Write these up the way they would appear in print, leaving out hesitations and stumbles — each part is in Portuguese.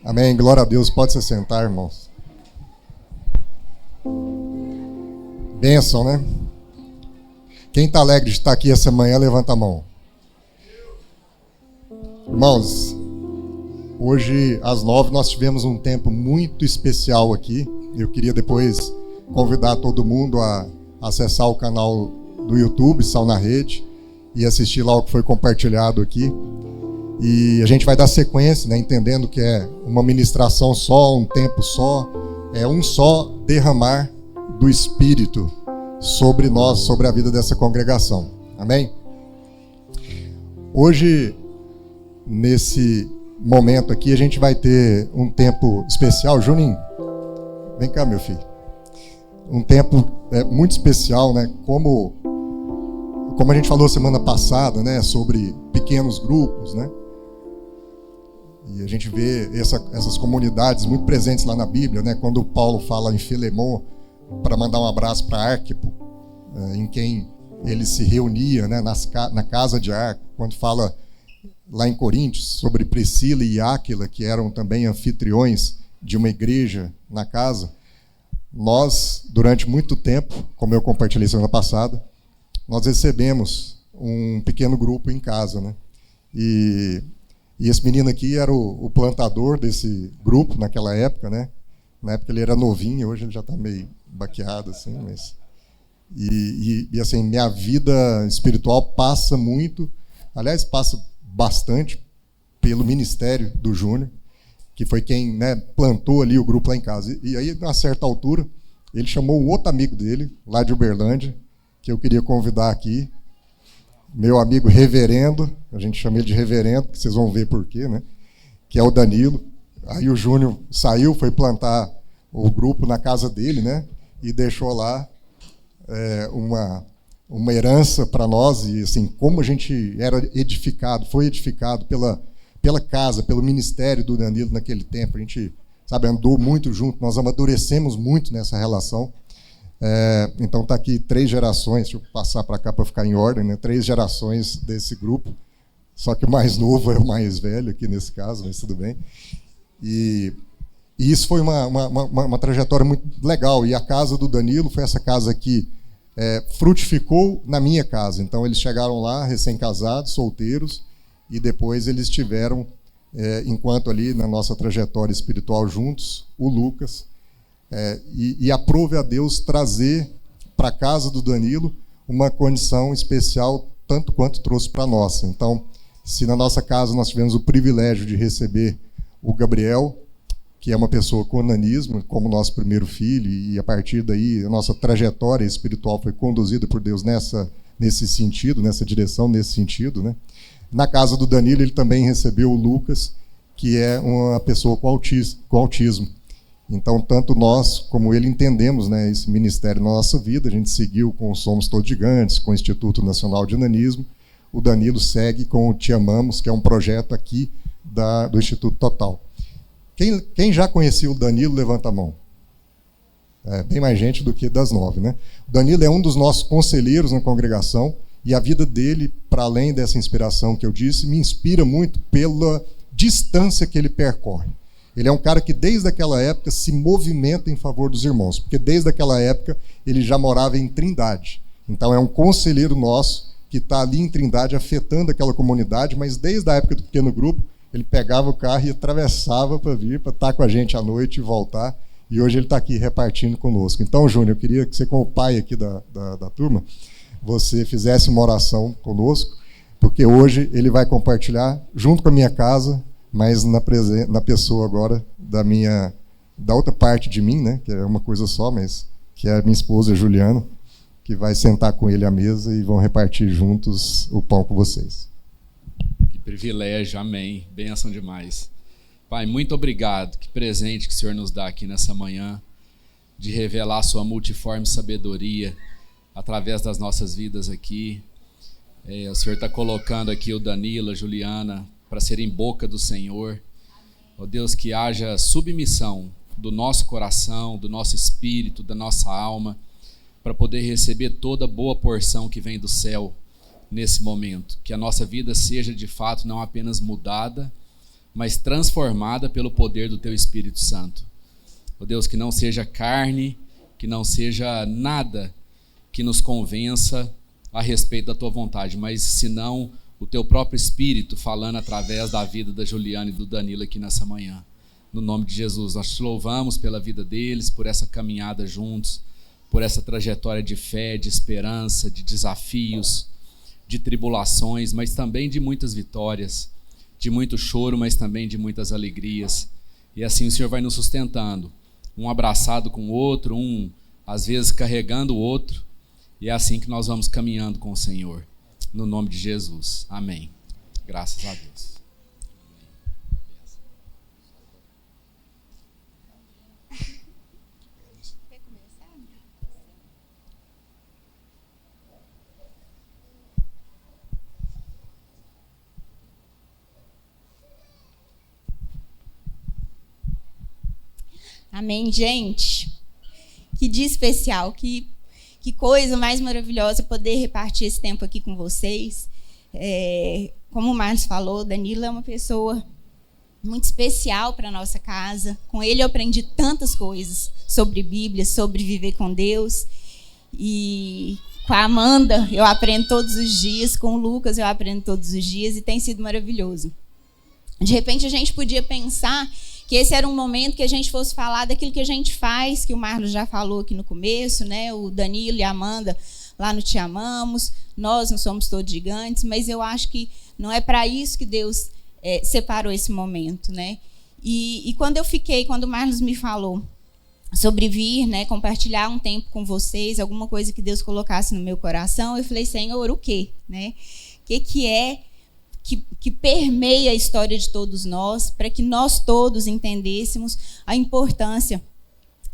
Amém. Glória a Deus. Pode se sentar, irmãos. Bênção, né? Quem está alegre de estar aqui essa manhã, levanta a mão. Irmãos, hoje às 9 nós tivemos um tempo muito especial aqui. Eu queria depois convidar todo mundo a acessar o canal do YouTube, Sal na Rede, e assistir lá o que foi compartilhado aqui. E a gente vai dar sequência, né, entendendo que é uma ministração só, um tempo só, é um só derramar do Espírito sobre nós, sobre a vida dessa congregação. Amém? Hoje, nesse momento aqui, a gente vai ter um tempo especial. Juninho, vem cá, meu filho. Um tempo muito especial, né? Como a gente falou semana passada, né, sobre pequenos grupos, né? E a gente vê essas comunidades muito presentes lá na Bíblia, né? Quando Paulo fala em Filemon para mandar um abraço para Arquipo, em quem ele se reunia, né, na casa de Arquipo. Quando fala lá em Coríntios sobre Priscila e Áquila, que eram também anfitriões de uma igreja na casa. Nós, durante muito tempo, como eu compartilhei semana passada, nós recebemos um pequeno grupo em casa, né? E esse menino aqui era o plantador desse grupo naquela época, né? Na época ele era novinho, hoje ele já está meio baqueado, assim, mas... E assim, minha vida espiritual passa muito, aliás, passa bastante pelo ministério do Júnior, que foi quem, né, plantou ali o grupo lá em casa. E aí, a certa altura, ele chamou um outro amigo dele, lá de Uberlândia, que eu queria convidar aqui, meu amigo reverendo, a gente chama ele de reverendo, que vocês vão ver por quê, né? Que é o Danilo. Aí o Júnior saiu, foi plantar o grupo na casa dele, né? E deixou lá uma herança para nós, e assim, como a gente era edificado, foi edificado pela casa, pelo ministério do Danilo naquele tempo. A gente, sabe, andou muito junto, nós amadurecemos muito nessa relação. Então está aqui 3 gerações, deixa eu passar para cá para ficar em ordem, né? 3 gerações desse grupo, só que o mais novo é o mais velho aqui nesse caso, mas tudo bem. E isso foi uma trajetória muito legal, e a casa do Danilo foi essa casa que frutificou na minha casa. Então eles chegaram lá recém-casados, solteiros, e depois eles tiveram, enquanto ali na nossa trajetória espiritual juntos, o Lucas, e aprove a Deus trazer para a casa do Danilo uma condição especial, tanto quanto trouxe para a nossa. Então, se na nossa casa nós tivemos o privilégio de receber o Gabriel, que é uma pessoa com nanismo, como nosso primeiro filho, e a partir daí a nossa trajetória espiritual foi conduzida por Deus nesse sentido, nessa direção, nesse sentido, né? Na casa do Danilo, ele também recebeu o Lucas, que é uma pessoa com autismo. Então, tanto nós como ele entendemos, né, esse ministério na nossa vida. A gente seguiu com o Somos Todos Gigantes, com o Instituto Nacional de Nanismo. O Danilo segue com o Te Amamos, que é um projeto aqui do Instituto Total. Quem já conhecia o Danilo, levanta a mão. Bem mais gente do que das 9, né? O Danilo é um dos nossos conselheiros na congregação, e a vida dele, para além dessa inspiração que eu disse, me inspira muito pela distância que ele percorre. Ele é um cara que desde aquela época se movimenta em favor dos irmãos, porque desde aquela época ele já morava em Trindade. Então é um conselheiro nosso que está ali em Trindade afetando aquela comunidade, mas desde a época do pequeno grupo, ele pegava o carro e atravessava para vir, para estar com a gente à noite e voltar, e hoje ele está aqui repartindo conosco. Então, Júnior, eu queria que você, como pai aqui da turma, você fizesse uma oração conosco, porque hoje ele vai compartilhar junto com a minha casa, mas na pessoa agora da outra parte de mim, né, que é uma coisa só, mas que é a minha esposa Juliana, que vai sentar com ele à mesa e vão repartir juntos o pão com vocês. Que privilégio, amém. Bênção demais. Pai, muito obrigado. Que presente que o Senhor nos dá aqui nessa manhã, de revelar a sua multiforme sabedoria através das nossas vidas aqui. O Senhor está colocando aqui o Danilo, a Juliana, para serem boca do Senhor. Ó Deus, que haja submissão do nosso coração, do nosso espírito, da nossa alma, para poder receber toda boa porção que vem do céu nesse momento. Que a nossa vida seja de fato não apenas mudada, mas transformada pelo poder do Teu Espírito Santo. Ó Deus, que não seja carne, que não seja nada que nos convença a respeito da Tua vontade, mas senão o Teu próprio Espírito falando através da vida da Juliana e do Danilo aqui nessa manhã. No nome de Jesus, nós te louvamos pela vida deles, por essa caminhada juntos, por essa trajetória de fé, de esperança, de desafios, de tribulações, mas também de muitas vitórias, de muito choro, mas também de muitas alegrias. E assim o Senhor vai nos sustentando, um abraçado com o outro, um às vezes carregando o outro, e é assim que nós vamos caminhando com o Senhor. No nome de Jesus. Amém. Graças a Deus. Amém, gente. Que dia especial, que coisa mais maravilhosa poder repartir esse tempo aqui com vocês. Como o Marcos falou, Danilo é uma pessoa muito especial para a nossa casa. Com ele eu aprendi tantas coisas sobre Bíblia, sobre viver com Deus. E com a Amanda eu aprendo todos os dias, com o Lucas eu aprendo todos os dias e tem sido maravilhoso. De repente a gente podia pensar que esse era um momento que a gente fosse falar daquilo que a gente faz, que o Marlos já falou aqui no começo, né? O Danilo e a Amanda lá no Te Amamos, nós não somos todos gigantes, mas eu acho que não é para isso que Deus separou esse momento, né? E quando o Marlos me falou sobre vir, né, compartilhar um tempo com vocês, alguma coisa que Deus colocasse no meu coração, eu falei, Senhor, o quê? Né? O que é que permeia a história de todos nós, para que nós todos entendêssemos a importância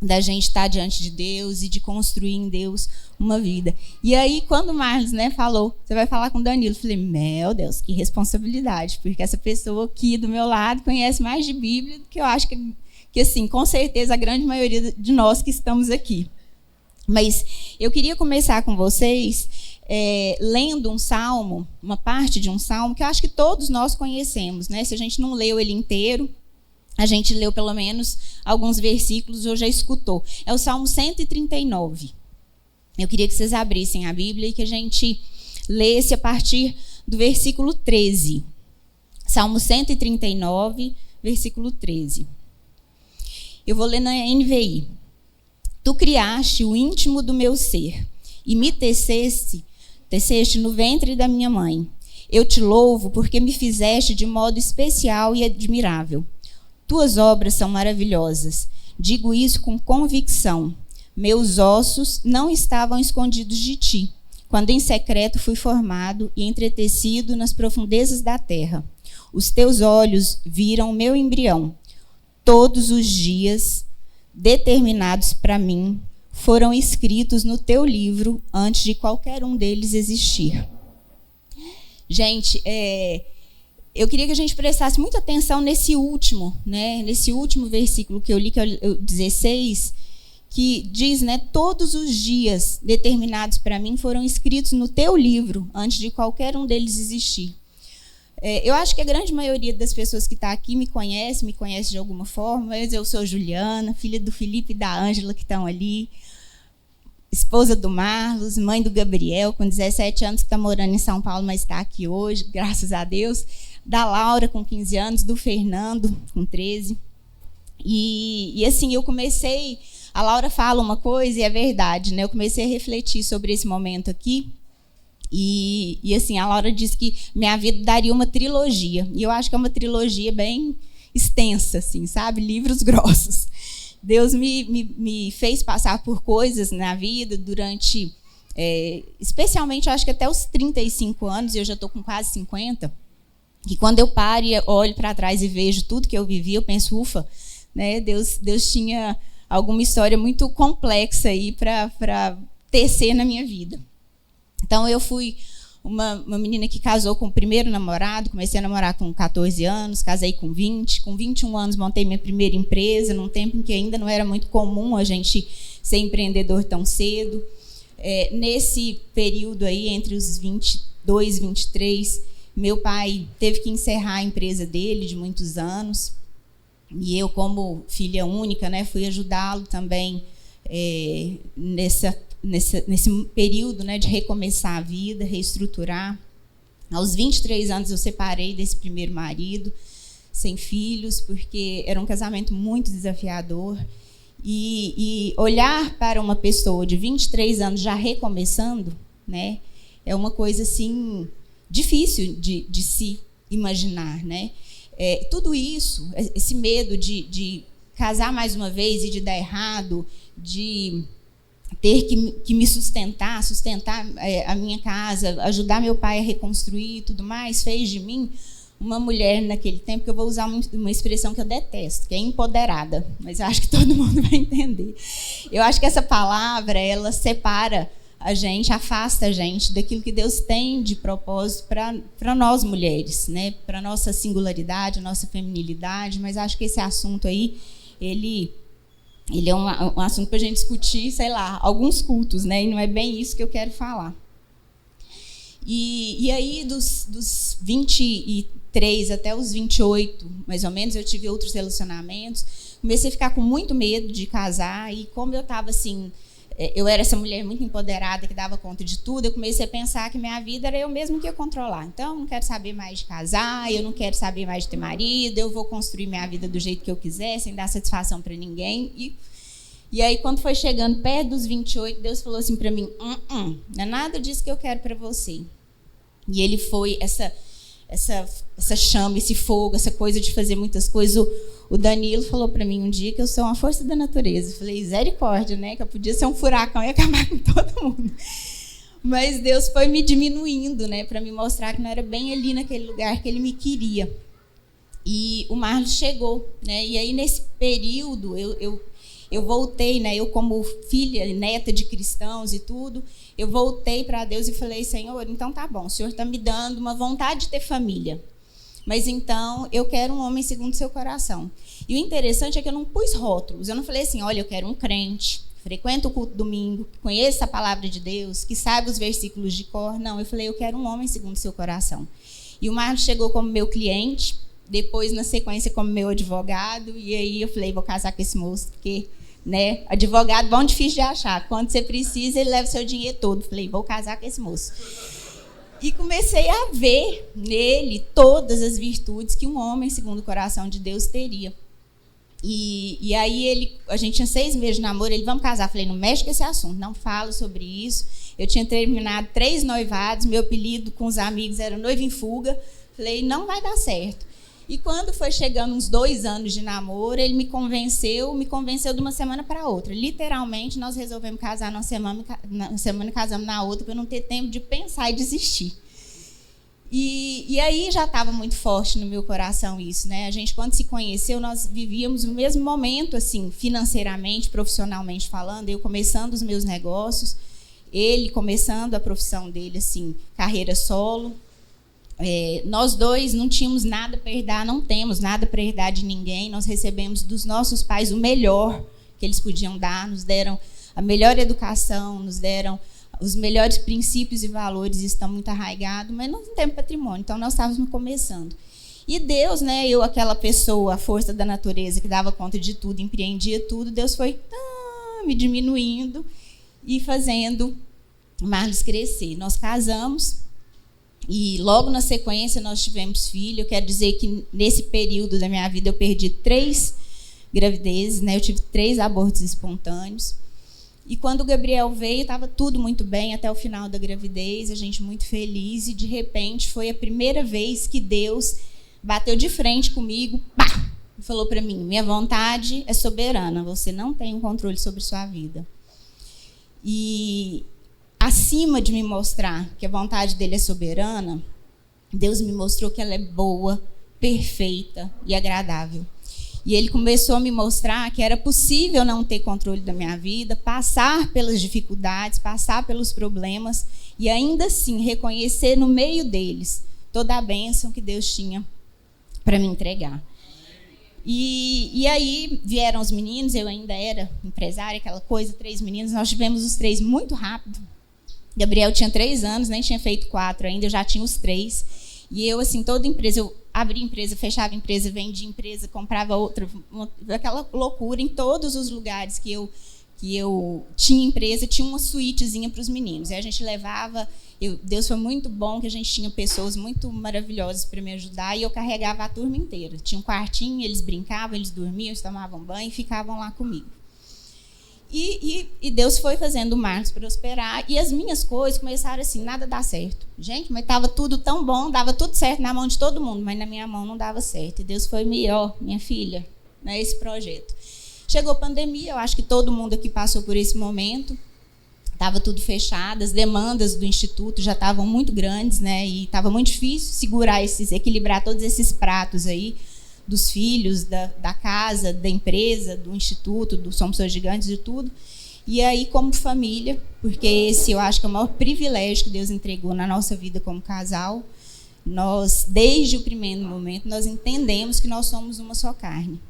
da gente estar diante de Deus e de construir em Deus uma vida. E aí, quando o Marlos, né, falou, você vai falar com o Danilo, eu falei, meu Deus, que responsabilidade, porque essa pessoa aqui do meu lado conhece mais de Bíblia do que eu acho que assim, com certeza, a grande maioria de nós que estamos aqui. Mas eu queria começar com vocês lendo um salmo, uma parte de um salmo que eu acho que todos nós conhecemos, né? Se a gente não leu ele inteiro, a gente leu pelo menos alguns versículos ou já escutou. É o Salmo 139. Eu queria que vocês abrissem a Bíblia e que a gente lesse a partir do versículo 13. Salmo 139, versículo 13. Eu vou ler na NVI. Tu criaste o íntimo do meu ser e me teceste no ventre da minha mãe. Eu te louvo porque me fizeste de modo especial e admirável. Tuas obras são maravilhosas. Digo isso com convicção. Meus ossos não estavam escondidos de ti, quando em secreto fui formado e entretecido nas profundezas da terra. Os teus olhos viram o meu embrião. Todos os dias determinados para mim foram escritos no teu livro antes de qualquer um deles existir. Gente, eu queria que a gente prestasse muita atenção nesse último, né? Nesse último versículo que eu li, que é o 16, que diz, né, todos os dias determinados para mim foram escritos no teu livro antes de qualquer um deles existir. Eu acho que a grande maioria das pessoas que está aqui me conhece de alguma forma, mas eu sou Juliana, filha do Felipe e da Ângela, que estão ali, esposa do Marlos, mãe do Gabriel, com 17 anos, que está morando em São Paulo, mas está aqui hoje, graças a Deus, da Laura, com 15 anos, do Fernando, com 13. E assim, eu comecei, a Laura fala uma coisa e é verdade, né? Eu comecei a refletir sobre esse momento aqui, e assim, a Laura disse que minha vida daria uma trilogia. E eu acho que é uma trilogia bem extensa, assim, sabe? Livros grossos. Deus me fez passar por coisas na vida durante, especialmente, eu acho que até os 35 anos, e eu já estou com quase 50, que quando eu paro e olho para trás e vejo tudo que eu vivi, eu penso, ufa, né? Deus tinha alguma história muito complexa aí para tecer na minha vida. Então, eu fui uma menina que casou com o primeiro namorado, comecei a namorar com 14 anos, casei com 20. Com 21 anos, montei minha primeira empresa, num tempo em que ainda não era muito comum a gente ser empreendedor tão cedo. Nesse período aí, entre os 22 e 23, Meu pai teve que encerrar a empresa dele de muitos anos, e eu, como filha única, né, fui ajudá-lo também nesse período, né, de recomeçar a vida, reestruturar. Aos 23 anos eu separei desse primeiro marido, sem filhos, porque era um casamento muito desafiador. E olhar para uma pessoa de 23 anos já recomeçando, né, é uma coisa assim difícil de se imaginar, né? Tudo isso, esse medo de casar mais uma vez e de dar errado, de ter que me sustentar a minha casa, ajudar meu pai a reconstruir e tudo mais, fez de mim uma mulher naquele tempo, que eu vou usar uma expressão que eu detesto, que é empoderada, mas eu acho que todo mundo vai entender. Eu acho que essa palavra, ela separa a gente, afasta a gente daquilo que Deus tem de propósito para nós mulheres, né? Para a nossa singularidade, nossa feminilidade, mas acho que esse assunto aí, ele é um assunto para a gente discutir, sei lá, alguns cultos, né? E não é bem isso que eu quero falar. E aí, dos 23 até os 28, mais ou menos, eu tive outros relacionamentos, comecei a ficar com muito medo de casar, e como eu estava assim, eu era essa mulher muito empoderada, que dava conta de tudo, eu comecei a pensar que minha vida era eu mesma que ia controlar. Então, eu não quero saber mais de casar, eu não quero saber mais de ter marido, eu vou construir minha vida do jeito que eu quiser, sem dar satisfação para ninguém. E aí, quando foi chegando perto dos 28, Deus falou assim para mim, não é nada disso que eu quero para você. E ele foi essa chama, esse fogo, essa coisa de fazer muitas coisas. O Danilo falou para mim um dia que eu sou uma força da natureza. Eu falei, misericórdia, né? Que eu podia ser um furacão e acabar com todo mundo. Mas Deus foi me diminuindo, né? Para me mostrar que não era bem ali naquele lugar que ele me queria. E o Marlos chegou, né? E aí, nesse período, eu voltei, né? Eu, como filha, neta de cristãos e tudo, eu voltei para Deus e falei, Senhor, então tá bom, o Senhor está me dando uma vontade de ter família, mas então eu quero um homem segundo o seu coração. E o interessante é que eu não pus rótulos, eu não falei assim, olha, eu quero um crente, frequenta o culto domingo, que conheça a palavra de Deus, que saiba os versículos de cor. Não, eu falei, eu quero um homem segundo o seu coração. E o Marlos chegou como meu cliente, depois, na sequência, como meu advogado, e aí eu falei, vou casar com esse moço, porque, né, advogado bom, difícil de achar. Quando você precisa, ele leva o seu dinheiro todo. Falei, vou casar com esse moço. E comecei a ver nele todas as virtudes que um homem, segundo o coração de Deus, teria. E aí a gente tinha 6 meses de namoro, ele, vamos casar. Falei, não mexe com esse assunto, não falo sobre isso. Eu tinha terminado 3 noivados, meu apelido com os amigos era noiva em fuga. Falei, não vai dar certo. E quando foi chegando uns 2 anos de namoro, ele me convenceu de uma semana para outra. Literalmente, nós resolvemos casar numa semana e casamos na outra, para não ter tempo de pensar e desistir. E aí já estava muito forte no meu coração isso, né? A gente, quando se conheceu, nós vivíamos o mesmo momento, assim, financeiramente, profissionalmente falando, eu começando os meus negócios, ele começando a profissão dele, assim, carreira solo. Nós dois não tínhamos nada para herdar, não temos nada para herdar de ninguém. Nós recebemos dos nossos pais o melhor que eles podiam dar, nos deram a melhor educação, nos deram os melhores princípios e valores, estão muito arraigados, mas não temos patrimônio, então nós estávamos começando. E Deus, né, eu, aquela pessoa, a força da natureza que dava conta de tudo, empreendia tudo, Deus foi me diminuindo e fazendo o Marlos crescer. Nós casamos. E logo na sequência nós tivemos filho. Eu quero dizer que nesse período da minha vida eu perdi 3 gravidezes, né? Eu tive 3 abortos espontâneos. E quando o Gabriel veio, estava tudo muito bem até o final da gravidez, a gente muito feliz. E de repente foi a primeira vez que Deus bateu de frente comigo, pá, e falou para mim, minha vontade é soberana, você não tem um controle sobre sua vida. E acima de me mostrar que a vontade dele é soberana, Deus me mostrou que ela é boa, perfeita e agradável. E ele começou a me mostrar que era possível não ter controle da minha vida, passar pelas dificuldades, passar pelos problemas e ainda assim reconhecer no meio deles toda a bênção que Deus tinha para me entregar. E aí vieram os meninos, eu ainda era empresária, aquela coisa, 3 meninos, nós tivemos os 3 muito rápido. Gabriel tinha 3 anos, nem tinha feito 4 ainda, eu já tinha os 3. E eu, assim, toda empresa, eu abria empresa, fechava empresa, vendia empresa, comprava outra, aquela loucura em todos os lugares que eu tinha empresa, tinha uma suítezinha para os meninos. Aí a gente levava, Deus foi muito bom, que a gente tinha pessoas muito maravilhosas para me ajudar, e eu carregava a turma inteira. Tinha um quartinho, eles brincavam, eles dormiam, eles tomavam banho e ficavam lá comigo. E Deus foi fazendo o Marcos prosperar, e as minhas coisas começaram assim, nada dá certo. Gente, mas estava tudo tão bom, dava tudo certo na mão de todo mundo, mas na minha mão não dava certo. E Deus foi melhor, minha filha, né, esse projeto. Chegou a pandemia, eu acho que todo mundo aqui passou por esse momento. Estava tudo fechado, as demandas do Instituto já estavam muito grandes, né, e estava muito difícil equilibrar todos esses pratos aí, dos filhos, da casa, da empresa, do Instituto, do Somos Pessoas Gigantes, de tudo. E aí, como família, porque esse eu acho que é o maior privilégio que Deus entregou na nossa vida como casal, nós, desde o primeiro momento, nós entendemos que nós somos uma só carne.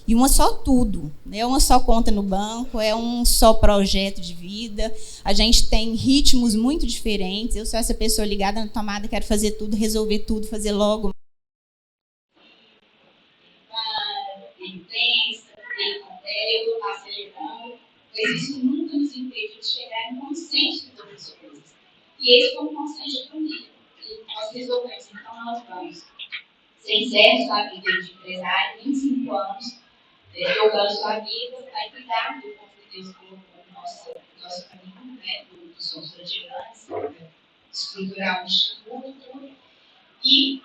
E uma só tudo, é uma só conta no banco, é um só projeto de vida. A gente tem ritmos muito diferentes. Eu sou essa pessoa ligada na tomada, quero fazer tudo, resolver tudo, fazer logo. Intensa, eu estou acelerando, mas isso nunca nos impede de chegar em consenso sobre as coisas. E esse foi um consenso de família. Nós resolvemos, então nós vamos ser incertos na vida de empresário, 25 anos, tocando sua vida, vai cuidar do povo que Deus colocou no nosso caminho, né, do Somos Pessoas Gigantes, estruturar um instituto, tudo. E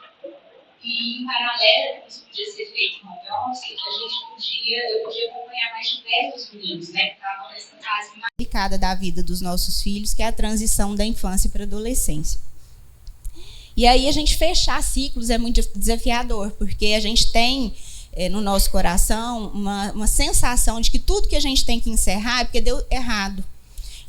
em paralelo, isso podia ser feito no home office, eu podia acompanhar mais diversos meninos, né, que estavam nessa fase mais delicada da vida dos nossos filhos, que é a transição da infância para a adolescência. E aí a gente fechar ciclos é muito desafiador, porque a gente tem no nosso coração uma sensação de que tudo que a gente tem que encerrar é porque deu errado.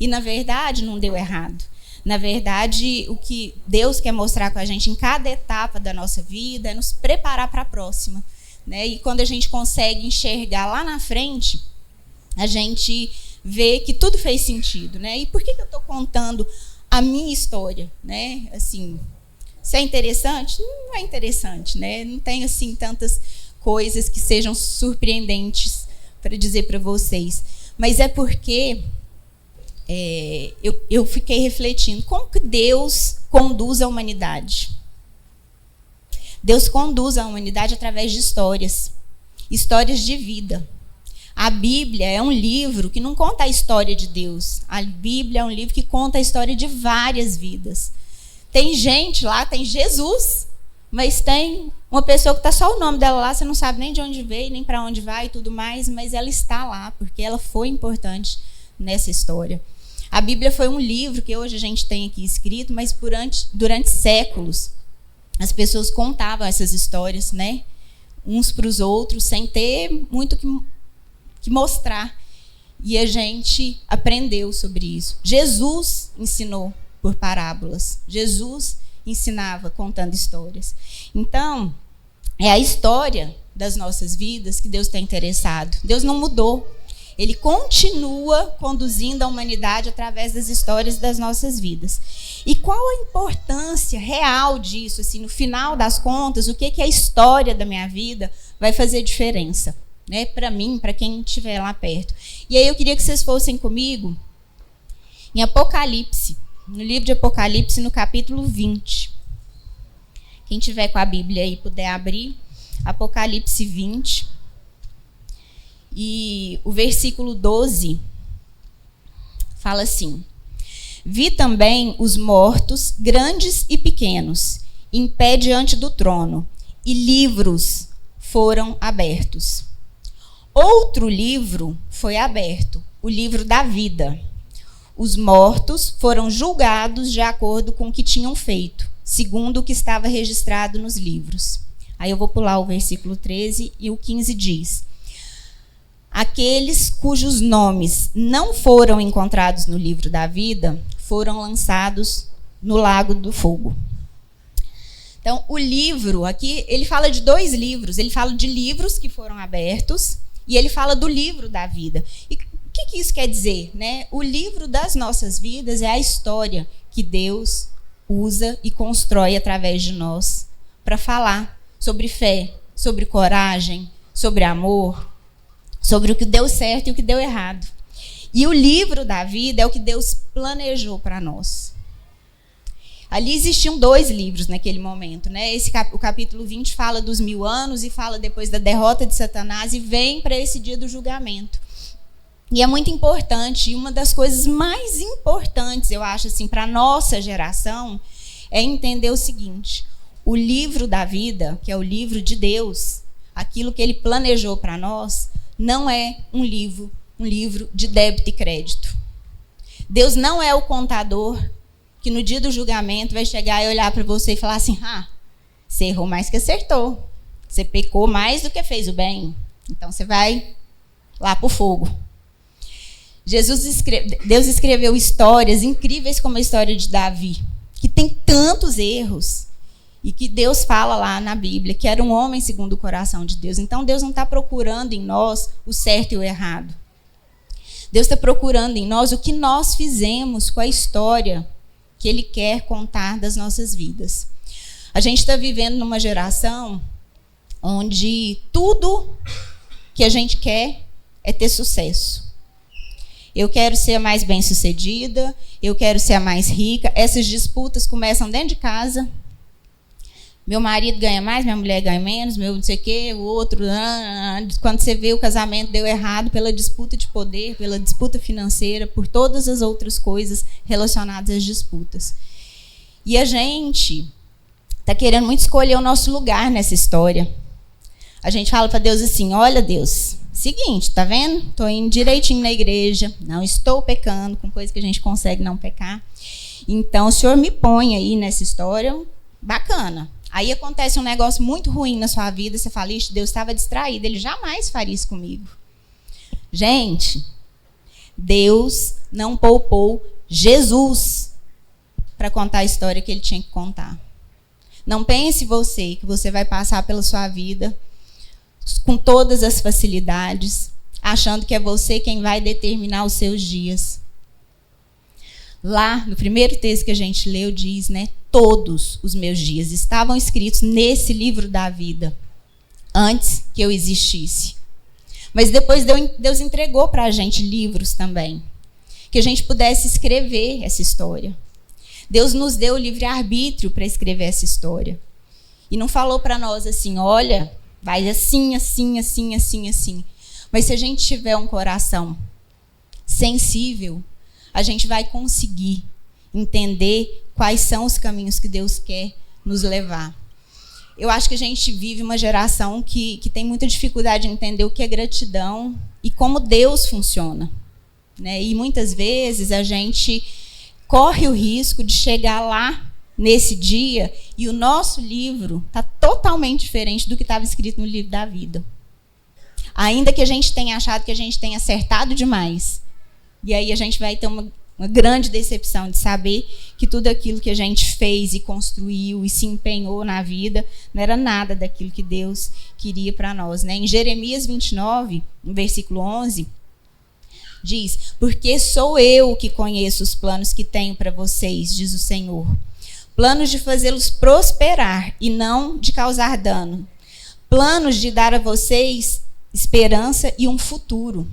E, na verdade, não deu errado. Na verdade, o que Deus quer mostrar com a gente em cada etapa da nossa vida é nos preparar para a próxima, né? E quando a gente consegue enxergar lá na frente, a gente vê que tudo fez sentido, né? E por que eu estou contando a minha história, né? Assim, se é interessante? Não é interessante, né? Não tem assim tantas coisas que sejam surpreendentes para dizer para vocês. Mas é porque eu fiquei refletindo como que Deus conduz a humanidade. Deus conduz a humanidade através de histórias de vida. A Bíblia é um livro que não conta a história de Deus. A Bíblia é um livro que conta a história de várias vidas. Tem gente lá, tem Jesus, mas tem uma pessoa que está só o nome dela lá, você não sabe nem de onde veio, nem para onde vai e tudo mais, mas ela está lá, porque ela foi importante nessa história. A Bíblia foi um livro que hoje a gente tem aqui escrito, mas durante séculos as pessoas contavam essas histórias, né, uns para os outros, sem ter muito que mostrar. E a gente aprendeu sobre isso. Jesus ensinou por parábolas. Jesus ensinava contando histórias. Então, é a história das nossas vidas que Deus está interessado. Deus não mudou. Ele continua conduzindo a humanidade através das histórias das nossas vidas. E qual a importância real disso? Assim, no final das contas, o que a história da minha vida vai fazer diferença, né? Para mim, para quem estiver lá perto. E aí eu queria que vocês fossem comigo em Apocalipse, no livro de Apocalipse, no capítulo 20. Quem tiver com a Bíblia aí puder abrir, Apocalipse 20. E o versículo 12 fala assim: vi também os mortos, grandes e pequenos, em pé diante do trono, e livros foram abertos. Outro livro foi aberto, o livro da vida. Os mortos foram julgados de acordo com o que tinham feito, segundo o que estava registrado nos livros. Aí eu vou pular o versículo 13 e o 15 diz: aqueles cujos nomes não foram encontrados no livro da vida foram lançados no lago do fogo. Então, o livro aqui, ele fala de dois livros. Ele fala de livros que foram abertos e ele fala do livro da vida. E o que isso quer dizer, né? O livro das nossas vidas é a história que Deus usa e constrói através de nós para falar sobre fé, sobre coragem, sobre amor, sobre o que deu certo e o que deu errado. E o livro da vida é o que Deus planejou para nós. Ali existiam 2 livros naquele momento, né? O capítulo 20 fala dos 1000 anos e fala depois da derrota de Satanás e vem para esse dia do julgamento. E é muito importante, e uma das coisas mais importantes, eu acho, assim, para a nossa geração, é entender o seguinte: o livro da vida, que é o livro de Deus, aquilo que ele planejou para nós, não é um livro de débito e crédito. Deus não é o contador que no dia do julgamento vai chegar e olhar para você e falar assim: você errou mais que acertou. Você pecou mais do que fez o bem. Então você vai lá para o fogo. Deus escreveu histórias incríveis como a história de Davi, que tem tantos erros, e que Deus fala lá na Bíblia, que era um homem segundo o coração de Deus. Então Deus não está procurando em nós o certo e o errado. Deus está procurando em nós o que nós fizemos com a história que Ele quer contar das nossas vidas. A gente está vivendo numa geração onde tudo que a gente quer é ter sucesso. Eu quero ser a mais bem-sucedida, eu quero ser a mais rica. Essas disputas começam dentro de casa. Meu marido ganha mais, minha mulher ganha menos, meu não sei o quê, o outro... Quando você vê o casamento deu errado pela disputa de poder, pela disputa financeira, por todas as outras coisas relacionadas às disputas. E a gente está querendo muito escolher o nosso lugar nessa história. A gente fala para Deus assim: olha, Deus, seguinte, tá vendo? Estou indo direitinho na igreja, não estou pecando, com coisa que a gente consegue não pecar. Então, o Senhor me põe aí nessa história bacana. Aí acontece um negócio muito ruim na sua vida, você fala: ixi, Deus estava distraído, Ele jamais faria isso comigo. Gente, Deus não poupou Jesus para contar a história que Ele tinha que contar. Não pense você que você vai passar pela sua vida com todas as facilidades, achando que é você quem vai determinar os seus dias. Lá, no primeiro texto que a gente leu, diz, né? Todos os meus dias estavam escritos nesse livro da vida, antes que eu existisse. Mas depois Deus entregou para a gente livros também, que a gente pudesse escrever essa história. Deus nos deu o livre-arbítrio para escrever essa história. E não falou para nós assim: olha, vai assim, assim, assim, assim, assim. Mas se a gente tiver um coração sensível, a gente vai conseguir entender quais são os caminhos que Deus quer nos levar. Eu acho que a gente vive uma geração que tem muita dificuldade em entender o que é gratidão e como Deus funciona, né? E muitas vezes a gente corre o risco de chegar lá nesse dia e o nosso livro está totalmente diferente do que estava escrito no livro da vida. Ainda que a gente tenha achado que a gente tenha acertado demais. E aí a gente vai ter uma grande decepção de saber que tudo aquilo que a gente fez e construiu e se empenhou na vida não era nada daquilo que Deus queria para nós, né? Em Jeremias 29, no versículo 11, diz: porque sou eu que conheço os planos que tenho para vocês, diz o Senhor. Planos de fazê-los prosperar e não de causar dano. Planos de dar a vocês esperança e um futuro.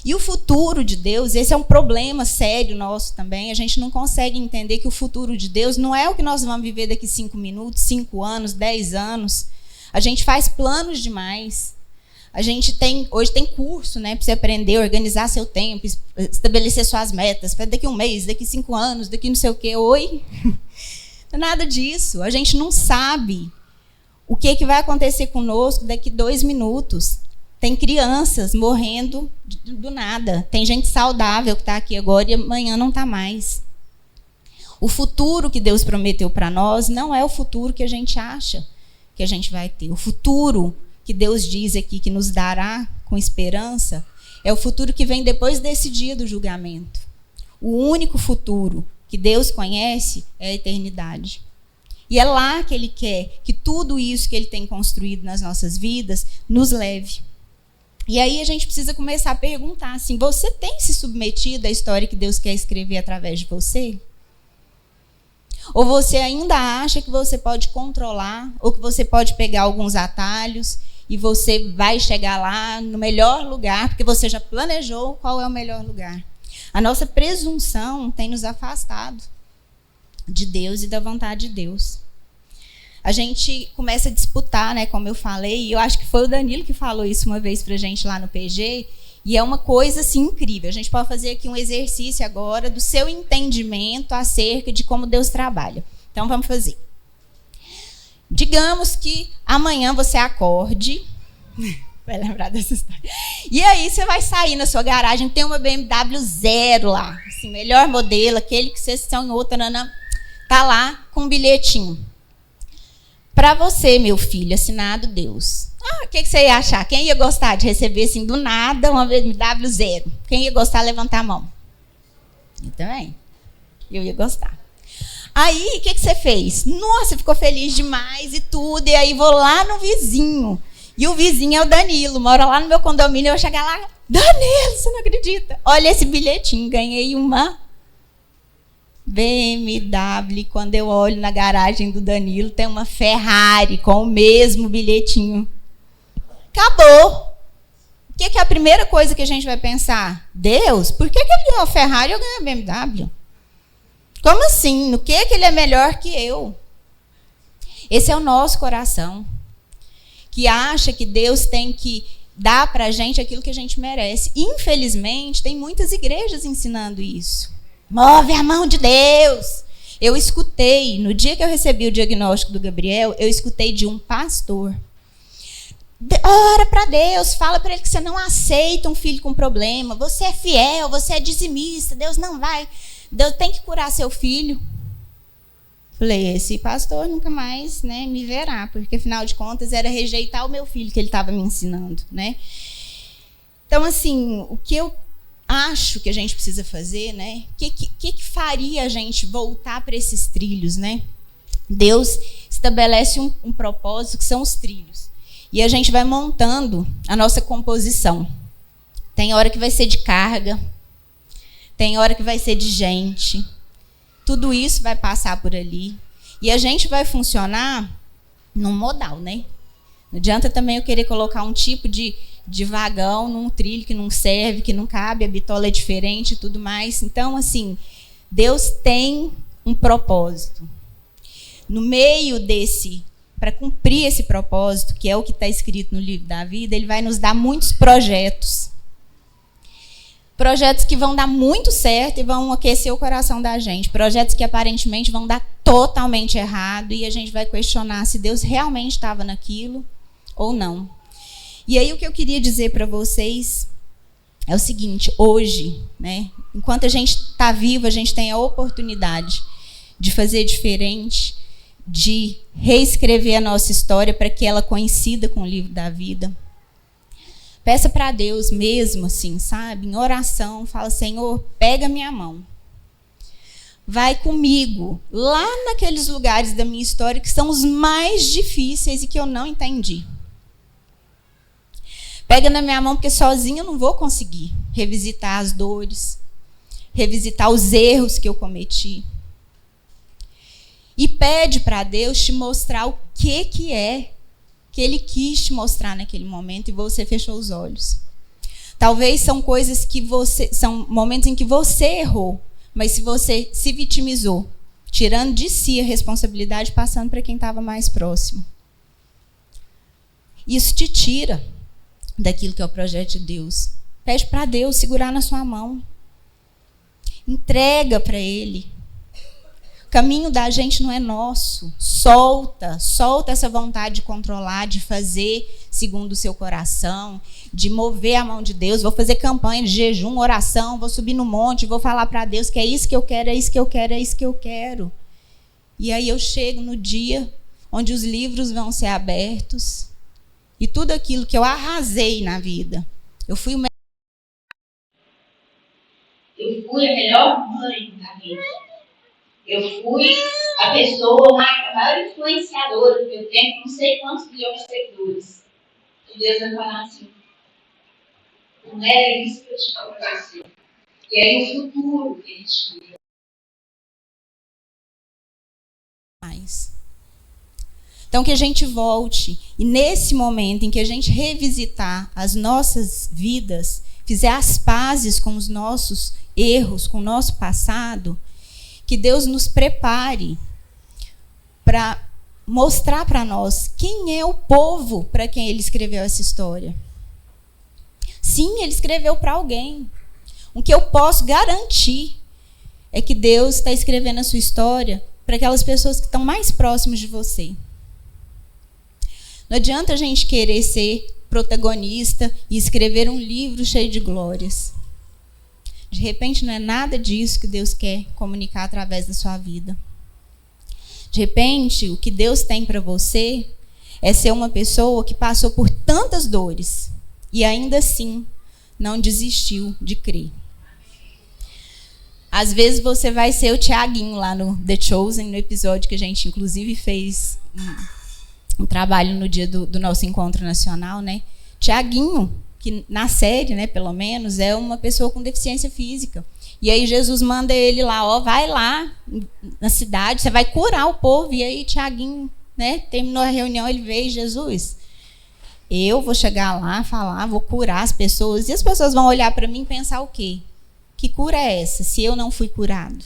E o futuro de Deus, esse é um problema sério nosso também. A gente não consegue entender que o futuro de Deus não é o que nós vamos viver daqui 5 minutos, 5 anos, 10 anos. A gente faz planos demais. A gente hoje tem curso, né, para você aprender a organizar seu tempo, estabelecer suas metas, para daqui 1 mês, daqui 5 anos, daqui não sei o quê. Oi? Não é nada disso. A gente não sabe o que vai acontecer conosco daqui 2 minutos. Tem crianças morrendo do nada. Tem gente saudável que está aqui agora e amanhã não está mais. O futuro que Deus prometeu para nós não é o futuro que a gente acha que a gente vai ter. O futuro que Deus diz aqui que nos dará com esperança é o futuro que vem depois desse dia do julgamento. O único futuro que Deus conhece é a eternidade. E é lá que Ele quer que tudo isso que Ele tem construído nas nossas vidas nos leve. E aí a gente precisa começar a perguntar assim: você tem se submetido à história que Deus quer escrever através de você? Ou você ainda acha que você pode controlar, ou que você pode pegar alguns atalhos e você vai chegar lá no melhor lugar, porque você já planejou qual é o melhor lugar. A nossa presunção tem nos afastado de Deus e da vontade de Deus. A gente começa a disputar, né, como eu falei, e eu acho que foi o Danilo que falou isso uma vez pra gente lá no PG, e é uma coisa assim incrível. A gente pode fazer aqui um exercício agora do seu entendimento acerca de como Deus trabalha. Então vamos fazer. Digamos que amanhã você acorde, vai lembrar dessa história, e aí você vai sair na sua garagem, tem uma BMW 0 lá, assim, melhor modelo, aquele que vocês estão em outra, tá lá com um bilhetinho. Para você, meu filho, assinado Deus. O que você ia achar? Quem ia gostar de receber, assim, do nada, uma BMW 0? Quem ia gostar de levantar a mão? Eu também. Eu ia gostar. Aí, o que você fez? Nossa, ficou feliz demais e tudo. E aí, vou lá no vizinho. E o vizinho é o Danilo. Mora lá no meu condomínio. Eu vou chegar lá. Danilo, você não acredita? Olha esse bilhetinho. Ganhei uma BMW. Quando eu olho na garagem do Danilo, tem uma Ferrari com o mesmo bilhetinho. Acabou. O que é a primeira coisa que a gente vai pensar? Deus, por que ele ganhou a Ferrari e eu ganhei a BMW? Como assim? No que ele é melhor que eu? Esse é o nosso coração, que acha que Deus tem que dar para a gente aquilo que a gente merece. Infelizmente, tem muitas igrejas ensinando isso. Move a mão de Deus. Eu escutei, no dia que eu recebi o diagnóstico do Gabriel, eu escutei de um pastor. Ora para Deus, fala para ele que você não aceita um filho com problema. Você é fiel, você é dizimista, Deus não vai... Deus tem que curar seu filho. Falei, esse pastor nunca mais, né, me verá, porque afinal de contas era rejeitar o meu filho que ele estava me ensinando, né? Então, assim, o que eu acho que a gente precisa fazer, né? O que faria a gente voltar para esses trilhos, né? Deus estabelece um propósito que são os trilhos. E a gente vai montando a nossa composição. Tem hora que vai ser de carga, tem hora que vai ser de gente. Tudo isso vai passar por ali. E a gente vai funcionar num modal, né? Não adianta também eu querer colocar um tipo de vagão num trilho que não serve, que não cabe, a bitola é diferente e tudo mais. Então, assim, Deus tem um propósito. No meio desse, para cumprir esse propósito, que é o que está escrito no livro da vida, ele vai nos dar muitos projetos. Projetos que vão dar muito certo e vão aquecer o coração da gente. Projetos que aparentemente vão dar totalmente errado e a gente vai questionar se Deus realmente estava naquilo ou não. E aí o que eu queria dizer para vocês é o seguinte, hoje, né, enquanto a gente está vivo, a gente tem a oportunidade de fazer diferente, de reescrever a nossa história para que ela coincida com o livro da vida. Peça para Deus mesmo, assim, sabe? Em oração, fala, Senhor, pega minha mão. Vai comigo lá naqueles lugares da minha história que são os mais difíceis e que eu não entendi. Pega na minha mão, porque sozinha eu não vou conseguir revisitar as dores, revisitar os erros que eu cometi. E pede para Deus te mostrar o que é que ele quis te mostrar naquele momento e você fechou os olhos. Talvez são coisas que são momentos em que você errou, mas se você se vitimizou, tirando de si a responsabilidade, passando para quem estava mais próximo. Isso te tira daquilo que é o projeto de Deus. Pede para Deus segurar na sua mão. Entrega para Ele. O caminho da gente não é nosso. Solta essa vontade de controlar, de fazer segundo o seu coração, de mover a mão de Deus. Vou fazer campanha de jejum, oração, vou subir no monte, vou falar para Deus que é isso que eu quero, é isso que eu quero, é isso que eu quero. E aí eu chego no dia onde os livros vão ser abertos e tudo aquilo que eu arrasei na vida. Eu fui a melhor mãe da vida. Eu fui a pessoa a maior influenciadora do meu tempo, não sei quantos milhões de seguidores. E Deus vai falar assim, não era isso que eu tinha para você. E aí o futuro que ele tinha. mais. Então, que a gente volte e, nesse momento em que a gente revisitar as nossas vidas, fizer as pazes com os nossos erros, com o nosso passado, que Deus nos prepare para mostrar para nós quem é o povo para quem Ele escreveu essa história. Sim, Ele escreveu para alguém. O que eu posso garantir é que Deus está escrevendo a sua história para aquelas pessoas que estão mais próximas de você. Não adianta a gente querer ser protagonista e escrever um livro cheio de glórias. De repente, não é nada disso que Deus quer comunicar através da sua vida. De repente, o que Deus tem para você é ser uma pessoa que passou por tantas dores e ainda assim não desistiu de crer. Às vezes você vai ser o Tiaguinho lá no The Chosen, no episódio que a gente inclusive fez um trabalho no dia do nosso encontro nacional, né? Tiaguinho, que na série, né, pelo menos, é uma pessoa com deficiência física. E aí Jesus manda ele lá, ó, vai lá na cidade, você vai curar o povo. E aí Tiaguinho, né, terminou a reunião, ele veio, Jesus, eu vou chegar lá, falar, vou curar as pessoas. E as pessoas vão olhar para mim e pensar o quê? Que cura é essa, se eu não fui curado?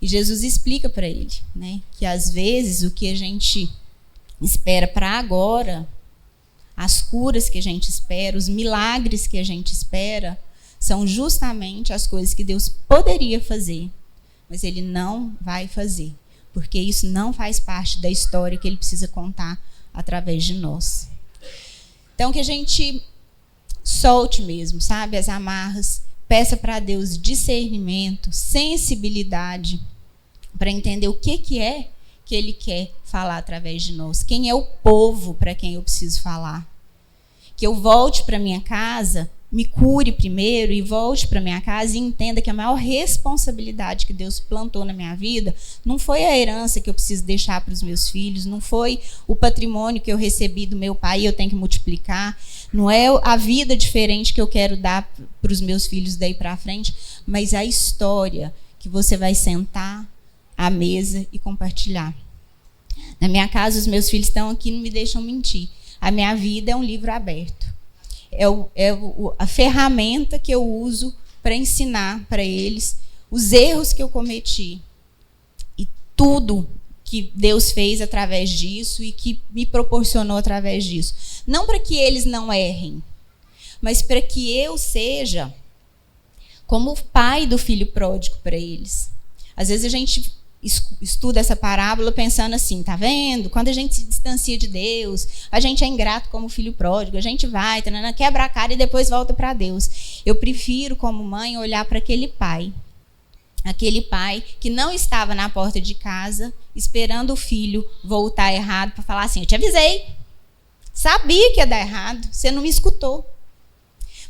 E Jesus explica para ele, né, que às vezes o que a gente espera para agora, as curas que a gente espera, os milagres que a gente espera, são justamente as coisas que Deus poderia fazer, mas Ele não vai fazer, porque isso não faz parte da história que Ele precisa contar através de nós. Então, que a gente solte mesmo, sabe, as amarras, peça para Deus discernimento, sensibilidade, para entender o que é que Ele quer falar através de nós. Quem é o povo para quem eu preciso falar? Que eu volte para minha casa, me cure primeiro e volte para minha casa e entenda que a maior responsabilidade que Deus plantou na minha vida não foi a herança que eu preciso deixar para os meus filhos, não foi o patrimônio que eu recebi do meu pai e eu tenho que multiplicar, não é a vida diferente que eu quero dar para os meus filhos daí para frente, mas a história que você vai sentar à mesa e compartilhar. Na minha casa, os meus filhos estão aqui, não me deixam mentir. A minha vida é um livro aberto. É a ferramenta que eu uso para ensinar para eles os erros que eu cometi e tudo que Deus fez através disso e que me proporcionou através disso. Não para que eles não errem, mas para que eu seja como o pai do filho pródigo para eles. Às vezes a gente estuda essa parábola pensando assim, tá vendo? Quando a gente se distancia de Deus, a gente é ingrato como filho pródigo, a gente vai, quebra a cara e depois volta para Deus. Eu prefiro, como mãe, olhar para aquele pai que não estava na porta de casa esperando o filho voltar errado para falar assim, eu te avisei, sabia que ia dar errado, você não me escutou.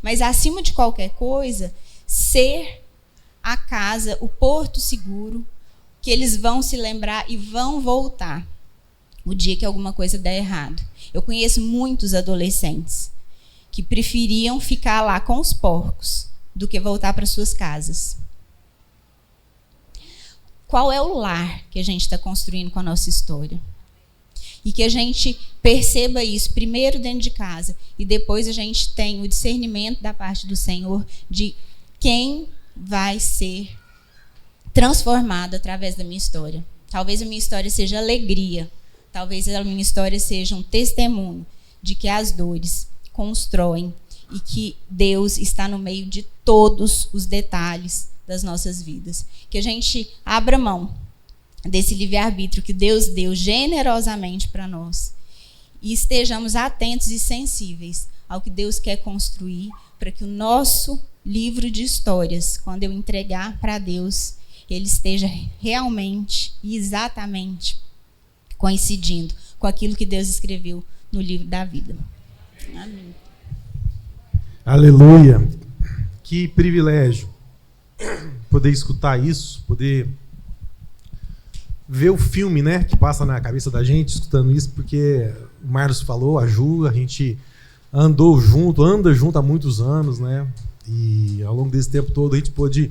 Mas acima de qualquer coisa, ser a casa, o porto seguro, que eles vão se lembrar e vão voltar o dia que alguma coisa der errado. Eu conheço muitos adolescentes que preferiam ficar lá com os porcos do que voltar para suas casas. Qual é o lar que a gente está construindo com a nossa história? E que a gente perceba isso primeiro dentro de casa e depois a gente tem o discernimento da parte do Senhor de quem vai ser transformado através da minha história. Talvez a minha história seja alegria, talvez a minha história seja um testemunho de que as dores constroem e que Deus está no meio de todos os detalhes das nossas vidas. Que a gente abra mão desse livre-arbítrio que Deus deu generosamente para nós e estejamos atentos e sensíveis ao que Deus quer construir para que o nosso livro de histórias, quando eu entregar para Deus, ele esteja realmente e exatamente coincidindo com aquilo que Deus escreveu no livro da vida. Amém. Aleluia! Que privilégio poder escutar isso, poder ver o filme, né, que passa na cabeça da gente escutando isso, porque o Marlos falou, a Ju, a gente anda junto há muitos anos, né? E ao longo desse tempo todo a gente pôde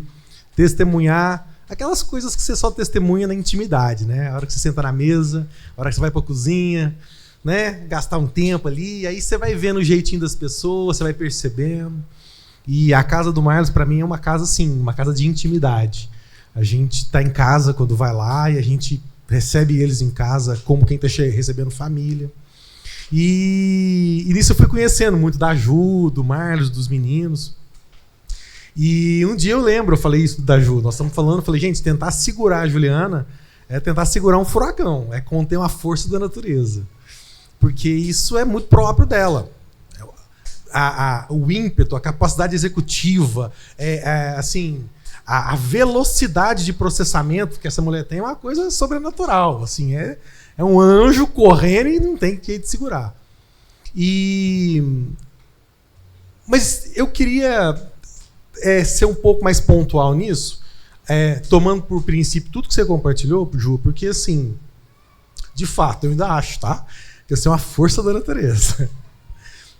testemunhar Aquelas coisas que você só testemunha na intimidade, né? A hora que você senta na mesa, a hora que você vai para a cozinha, né? Gastar um tempo ali, aí você vai vendo o jeitinho das pessoas, você vai percebendo. E a casa do Marlos, para mim, é uma casa assim, uma casa de intimidade. A gente está em casa quando vai lá e a gente recebe eles em casa como quem está recebendo família. E nisso eu fui conhecendo muito da Ju, do Marlos, dos meninos. E um dia eu falei isso da Ju, nós estamos falando, eu falei, gente, tentar segurar a Juliana é tentar segurar um furacão, é conter uma força da natureza. Porque isso é muito próprio dela. O ímpeto, a capacidade executiva, assim, a velocidade de processamento que essa mulher tem é uma coisa sobrenatural. Assim, é um anjo correndo e não tem jeito de segurar. Mas eu queria ser um pouco mais pontual nisso, tomando por princípio tudo que você compartilhou, Ju, porque, assim, de fato, eu ainda acho, tá? Que você é uma força da natureza.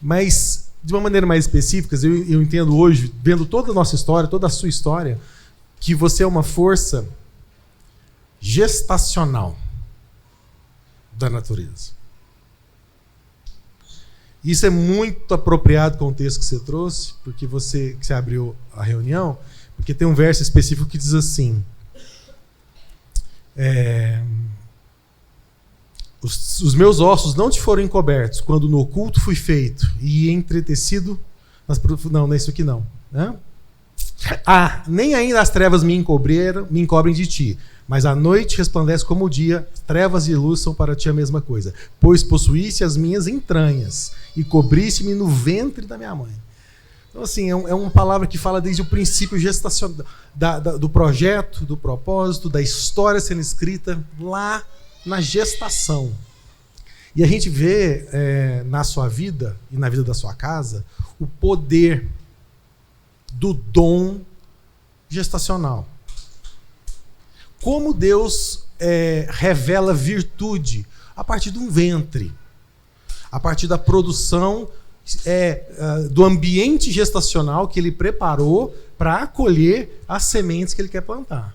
Mas, de uma maneira mais específica, eu entendo hoje, vendo toda a nossa história, toda a sua história, que você é uma força gestacional da natureza. Isso é muito apropriado com o texto que você trouxe, porque que você abriu a reunião, porque tem um verso específico que diz assim: os meus ossos não te foram encobertos quando no oculto fui feito e entretecido nas profundezas. Não é isso aqui não. Né? Nem ainda as trevas me encobrem de ti, mas a noite resplandece como o dia, trevas e luz são para ti a mesma coisa. Pois possuíste as minhas entranhas e cobriste-me no ventre da minha mãe. Então, assim, é uma palavra que fala desde o princípio gestacional, do projeto, do propósito, da história sendo escrita lá na gestação. E a gente vê na sua vida e na vida da sua casa o poder do dom gestacional. Como Deus revela virtude a partir de um ventre, a partir da produção do ambiente gestacional que Ele preparou para acolher as sementes que Ele quer plantar.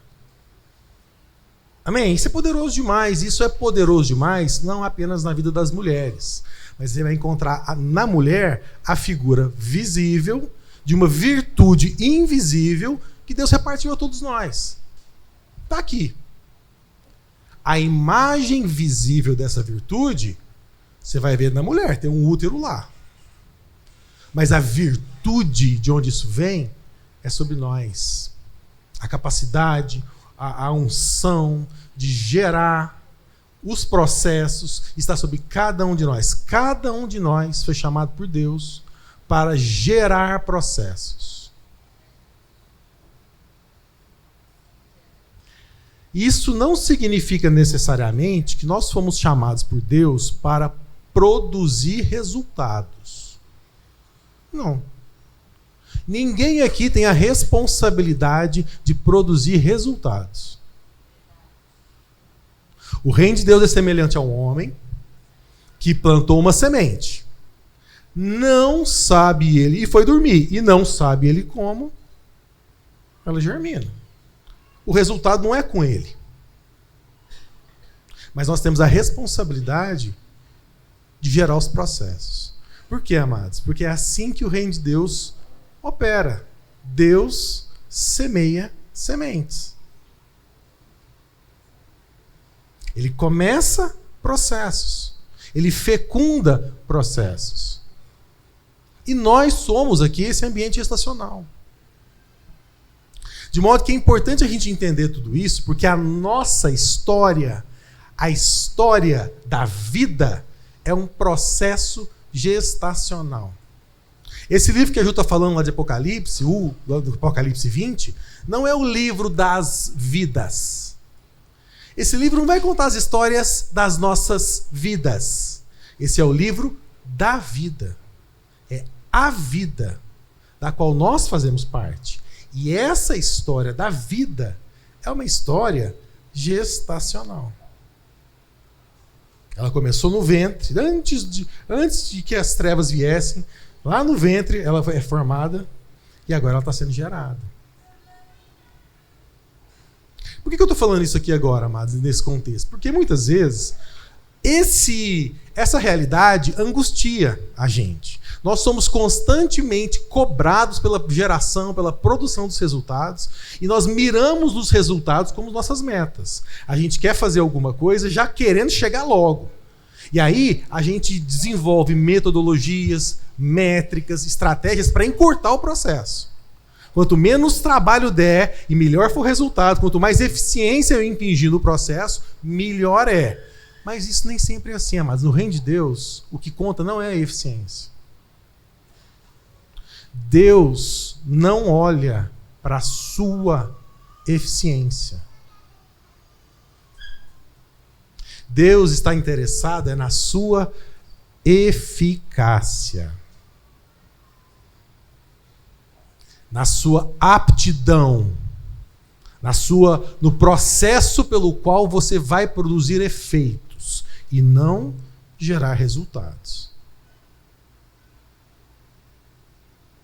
Amém? Isso é poderoso demais. Isso é poderoso demais não apenas na vida das mulheres, mas você vai encontrar na mulher a figura visível de uma virtude invisível que Deus repartiu a todos nós. Está aqui. A imagem visível dessa virtude, você vai ver na mulher, tem um útero lá. Mas a virtude de onde isso vem é sobre nós. A capacidade, a unção de gerar os processos está sobre cada um de nós. Cada um de nós foi chamado por Deus para gerar processos. Isso não significa necessariamente que nós fomos chamados por Deus para produzir resultados. Não. Ninguém aqui tem a responsabilidade de produzir resultados. O reino de Deus é semelhante a um homem que plantou uma semente. Não sabe ele, e foi dormir, e não sabe ele como ela germina. O resultado não é com ele. Mas nós temos a responsabilidade de gerar os processos. Por quê, amados? Porque é assim que o reino de Deus opera. Deus semeia sementes. Ele começa processos. Ele fecunda processos. E nós somos aqui esse ambiente estacional. De modo que é importante a gente entender tudo isso, porque a nossa história, a história da vida, é um processo gestacional. Esse livro que a Ju está falando lá de Apocalipse, do Apocalipse 20, não é o livro das vidas. Esse livro não vai contar as histórias das nossas vidas. Esse é o livro da vida. É a vida da qual nós fazemos parte. E essa história da vida é uma história gestacional. Ela começou no ventre, antes de que as trevas viessem, lá no ventre ela é formada e agora ela está sendo gerada. Por que eu estou falando isso aqui agora, amados, nesse contexto? Porque muitas vezes essa realidade angustia a gente. Nós somos constantemente cobrados pela geração, pela produção dos resultados, e nós miramos nos resultados como nossas metas. A gente quer fazer alguma coisa já querendo chegar logo. E aí a gente desenvolve metodologias, métricas, estratégias para encurtar o processo. Quanto menos trabalho der e melhor for o resultado, quanto mais eficiência eu impingir no processo, melhor é. Mas isso nem sempre é assim, amados. No reino de Deus, o que conta não é a eficiência. Deus não olha para a sua eficiência. Deus está interessado na sua eficácia, na sua aptidão, no processo pelo qual você vai produzir efeitos e não gerar resultados.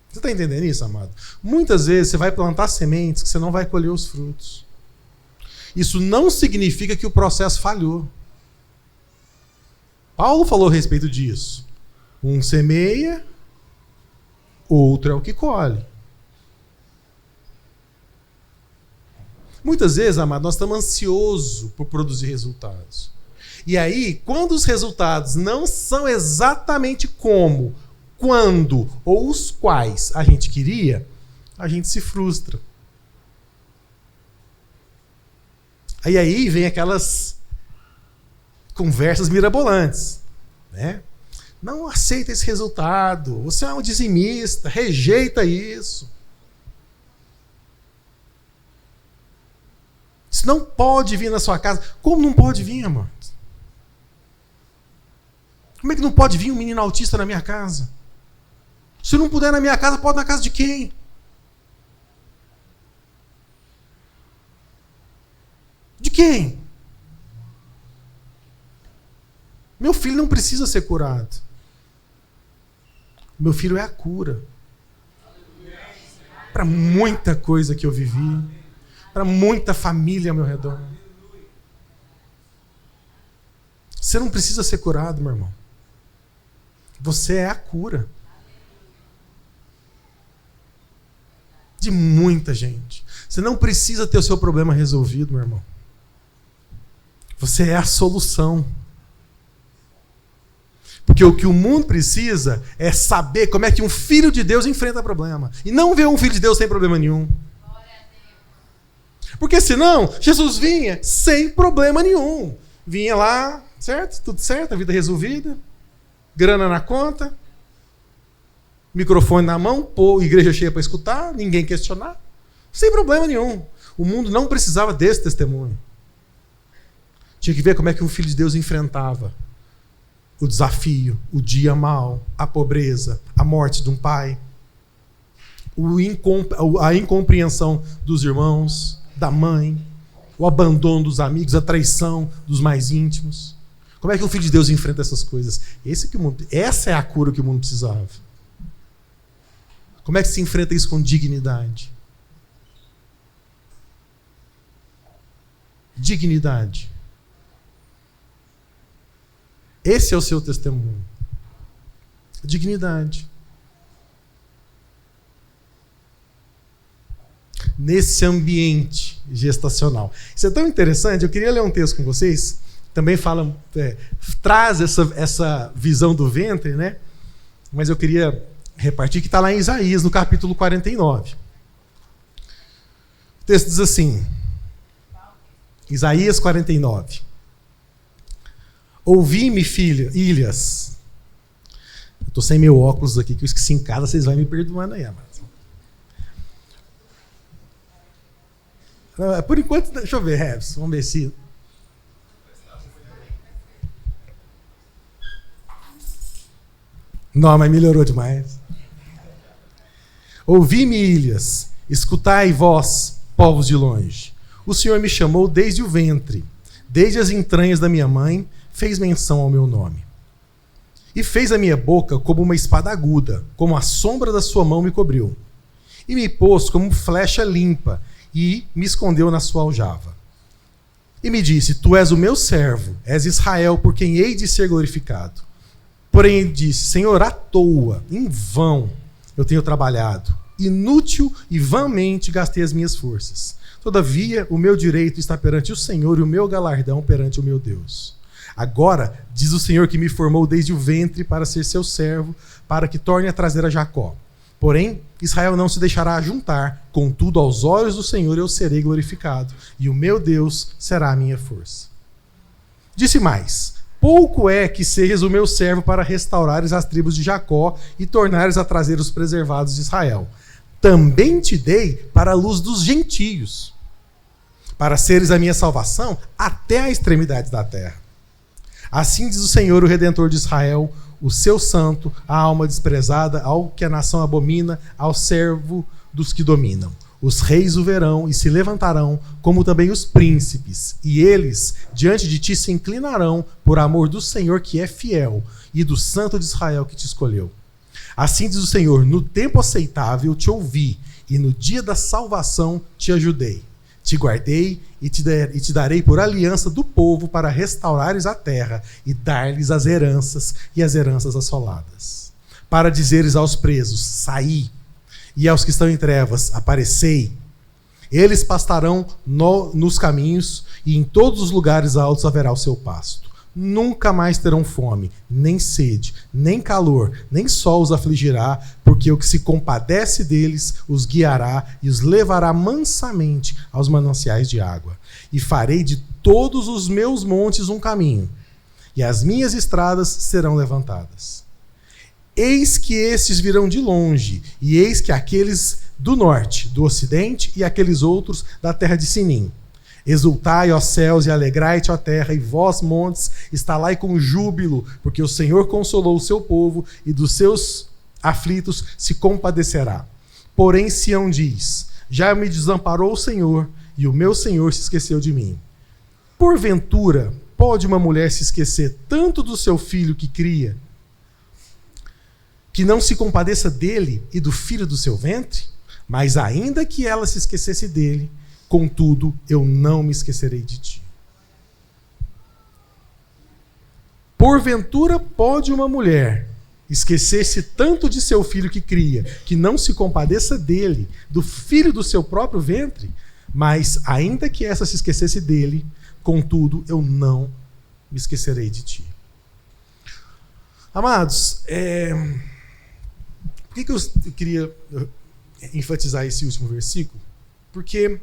Você está entendendo isso, amado? Muitas vezes você vai plantar sementes que você não vai colher os frutos. Isso não significa que o processo falhou. Paulo falou a respeito disso. Um semeia, outro é o que colhe. Muitas vezes, amado, nós estamos ansiosos por produzir resultados. E aí, quando os resultados não são exatamente como, quando ou os quais a gente queria, a gente se frustra. Aí vem aquelas conversas mirabolantes, né? Não aceita esse resultado, você é um dizimista, rejeita isso. Isso não pode vir na sua casa. Como não pode vir, amor? Como é que não pode vir um menino autista na minha casa? Se não puder na minha casa, pode na casa de quem? De quem? Meu filho não precisa ser curado. Meu filho é a cura. Para muita coisa que eu vivi. Para muita família ao meu redor. Você não precisa ser curado, meu irmão. Você é a cura. De muita gente. Você não precisa ter o seu problema resolvido, meu irmão. Você é a solução. Porque o que o mundo precisa é saber como é que um filho de Deus enfrenta problema. E não ver um filho de Deus sem problema nenhum. Porque senão, Jesus vinha sem problema nenhum. Vinha lá, certo? Tudo certo, a vida resolvida. Grana na conta. Microfone na mão, igreja cheia para escutar, ninguém questionar. Sem problema nenhum. O mundo não precisava desse testemunho. Tinha que ver como é que o Filho de Deus enfrentava o desafio, o dia mau, a pobreza, a morte de um pai, a incompreensão dos irmãos, da mãe, o abandono dos amigos, a traição dos mais íntimos. Como é que o Filho de Deus enfrenta essas coisas? Essa é a cura que o mundo precisava. Como é que se enfrenta isso com dignidade? Dignidade. Esse é o seu testemunho. Dignidade. Nesse ambiente gestacional. Isso é tão interessante. Eu queria ler um texto com vocês. Também fala, traz essa visão do ventre, né? Mas eu queria repartir que está lá em Isaías, no capítulo 49. O texto diz assim, Isaías 49. Ouvi-me, ilhas. Eu estou sem meu óculos aqui, que eu esqueci em casa, vocês vão me perdoando aí, amado. Por enquanto, deixa eu ver, Rebs, vamos ver se... Não, mas melhorou demais. Ouvi-me, ilhas, escutai vós, povos de longe. O Senhor me chamou desde o ventre, desde as entranhas da minha mãe, fez menção ao meu nome. E fez a minha boca como uma espada aguda, como a sombra da sua mão me cobriu. E me pôs como flecha limpa, e me escondeu na sua aljava. E me disse: tu és o meu servo, és Israel, por quem hei de ser glorificado. Porém ele disse: Senhor, à toa, em vão eu tenho trabalhado, inútil e vãmente gastei as minhas forças. Todavia o meu direito está perante o Senhor e o meu galardão perante o meu Deus. Agora, diz o Senhor que me formou desde o ventre para ser seu servo, para que torne a trazer a Jacó. Porém, Israel não se deixará ajuntar, contudo aos olhos do Senhor eu serei glorificado, e o meu Deus será a minha força. Disse mais: pouco é que sejas o meu servo para restaurares as tribos de Jacó e tornares a trazer os preservados de Israel. Também te dei para a luz dos gentios, para seres a minha salvação até a extremidade da terra. Assim diz o Senhor, o Redentor de Israel, o seu santo, a alma desprezada, ao que a nação abomina, ao servo dos que dominam. Os reis o verão e se levantarão, como também os príncipes, e eles diante de ti se inclinarão por amor do Senhor que é fiel e do Santo de Israel que te escolheu. Assim diz o Senhor: no tempo aceitável te ouvi, e no dia da salvação te ajudei. Te guardei e te darei por aliança do povo para restaurares a terra e dar-lhes as heranças e as heranças assoladas. Para dizeres aos presos: saí, e aos que estão em trevas: aparecei. Eles pastarão nos caminhos, e em todos os lugares altos haverá o seu pasto. Nunca mais terão fome, nem sede, nem calor, nem sol os afligirá, porque o que se compadece deles os guiará e os levará mansamente aos mananciais de água. E farei de todos os meus montes um caminho, e as minhas estradas serão levantadas. Eis que estes virão de longe, e eis que aqueles do norte, do ocidente, e aqueles outros da terra de Sinim. Exultai, ó céus, e alegrai-te, ó terra, e vós, montes, estalai com júbilo, porque o Senhor consolou o seu povo, e dos seus aflitos se compadecerá. Porém, Sião diz: já me desamparou o Senhor, e o meu Senhor se esqueceu de mim. Porventura, pode uma mulher se esquecer tanto do seu filho que cria, que não se compadeça dele e do filho do seu ventre? Mas ainda que ela se esquecesse dele, contudo, eu não me esquecerei de ti. Porventura pode uma mulher esquecer-se tanto de seu filho que cria, que não se compadeça dele, do filho do seu próprio ventre? Mas ainda que essa se esquecesse dele, contudo, eu não me esquecerei de ti. Amados, por que eu queria enfatizar esse último versículo? Porque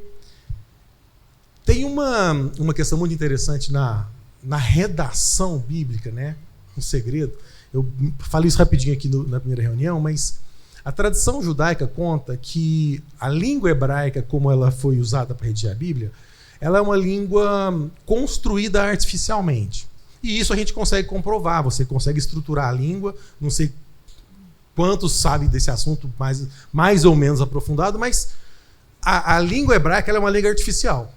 tem uma questão muito interessante na redação bíblica, né? Um segredo. Eu falei isso rapidinho aqui na primeira reunião, mas a tradição judaica conta que a língua hebraica, como ela foi usada para redigir a Bíblia, ela é uma língua construída artificialmente. E isso a gente consegue comprovar, você consegue estruturar a língua, não sei quantos sabem desse assunto mais ou menos aprofundado, mas a língua hebraica ela é uma língua artificial.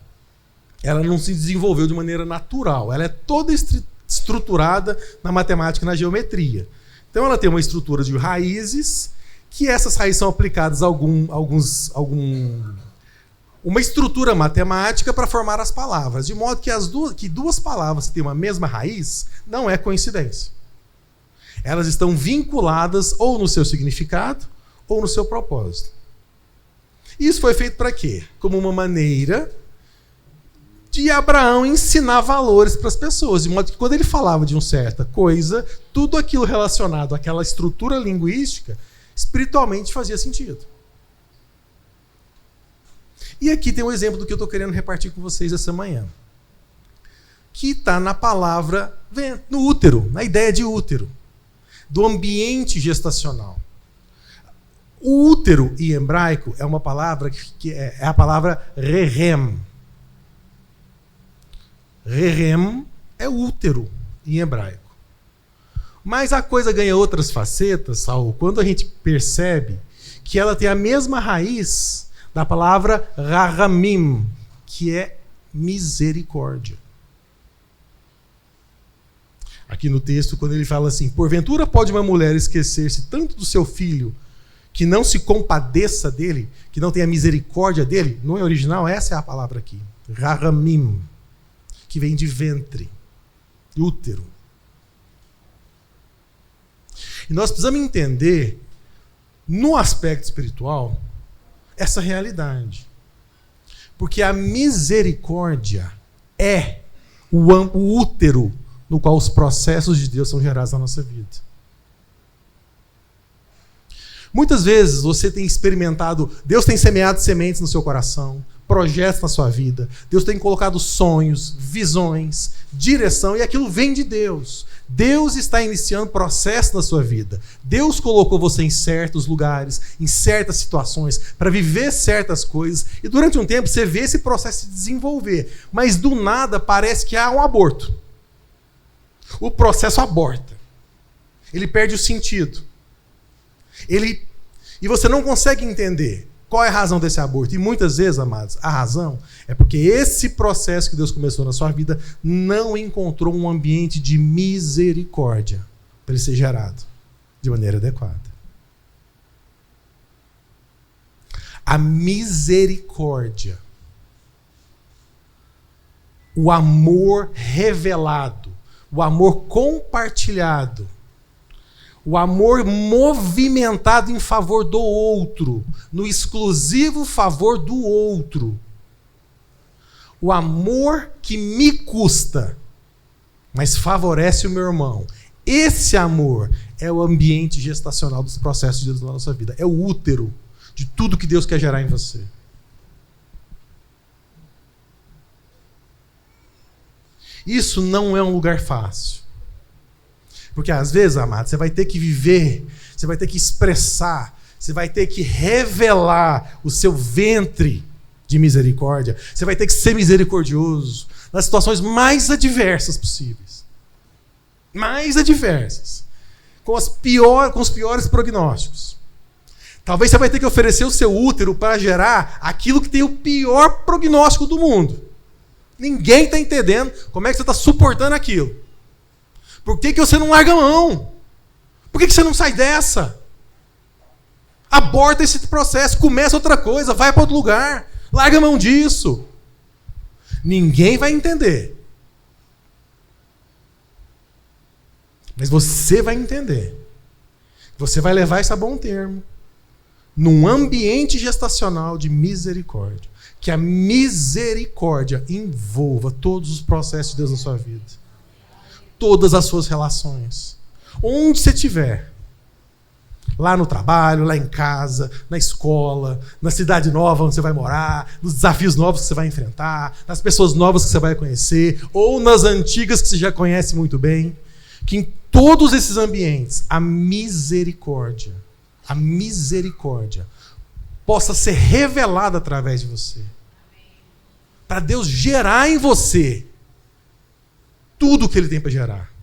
Ela não se desenvolveu de maneira natural, ela é toda estruturada na matemática e na geometria. Então ela tem uma estrutura de raízes, que essas raízes são aplicadas a uma estrutura matemática para formar as palavras, de modo que duas palavras que têm uma mesma raiz não é coincidência. Elas estão vinculadas ou no seu significado ou no seu propósito. Isso foi feito para quê? Como uma maneira de Abraão ensinar valores para as pessoas, de modo que quando ele falava de uma certa coisa, tudo aquilo relacionado àquela estrutura linguística, espiritualmente fazia sentido. E aqui tem um exemplo do que eu estou querendo repartir com vocês essa manhã, que está na palavra, no útero, na ideia de útero, do ambiente gestacional. O útero em hebraico é uma palavra que é a palavra rehem. Rehem é útero em hebraico. Mas a coisa ganha outras facetas, Saul, quando a gente percebe que ela tem a mesma raiz da palavra rahamim, que é misericórdia. Aqui no texto, quando ele fala assim: porventura pode uma mulher esquecer-se tanto do seu filho que não se compadeça dele, que não tenha misericórdia dele? No original, essa é a palavra aqui, rahamim. que vem de ventre, útero. E nós precisamos entender, no aspecto espiritual, essa realidade. Porque a misericórdia é o útero no qual os processos de Deus são gerados na nossa vida. Muitas vezes você tem experimentado, Deus tem semeado sementes no seu coração, projetos na sua vida, Deus tem colocado sonhos, visões, direção, e aquilo vem de Deus. Deus está iniciando processo na sua vida. Deus colocou você em certos lugares, em certas situações, para viver certas coisas, e durante um tempo você vê esse processo se desenvolver, mas do nada parece que há um aborto. O processo aborta. Ele perde o sentido. E você não consegue entender qual é a razão desse aborto. E muitas vezes, amados, a razão é porque esse processo que Deus começou na sua vida não encontrou um ambiente de misericórdia para ele ser gerado de maneira adequada. A misericórdia, o amor revelado, o amor compartilhado, o amor movimentado em favor do outro, no exclusivo favor do outro. O amor que me custa, mas favorece o meu irmão. Esse amor é o ambiente gestacional dos processos de Deus na nossa vida. É o útero de tudo que Deus quer gerar em você. Isso não é um lugar fácil. Porque às vezes, amado, você vai ter que viver, você vai ter que expressar, você vai ter que revelar o seu ventre de misericórdia, você vai ter que ser misericordioso nas situações mais adversas possíveis. Mais adversas. Com os piores prognósticos. Talvez você vai ter que oferecer o seu útero para gerar aquilo que tem o pior prognóstico do mundo. Ninguém está entendendo como é que você está suportando aquilo. Por que você não larga a mão? Por que você não sai dessa? Aborta esse processo, começa outra coisa, vai para outro lugar, larga a mão disso. Ninguém vai entender. Mas você vai entender. Você vai levar isso a bom termo. Num ambiente gestacional de misericórdia. Que a misericórdia envolva todos os processos de Deus na sua vida. Todas as suas relações. Onde você estiver. Lá no trabalho, lá em casa, na escola, na cidade nova onde você vai morar, nos desafios novos que você vai enfrentar, nas pessoas novas que você vai conhecer, ou nas antigas que você já conhece muito bem. Que em todos esses ambientes, a misericórdia possa ser revelada através de você. Para Deus gerar em você tudo o que Ele tem para gerar.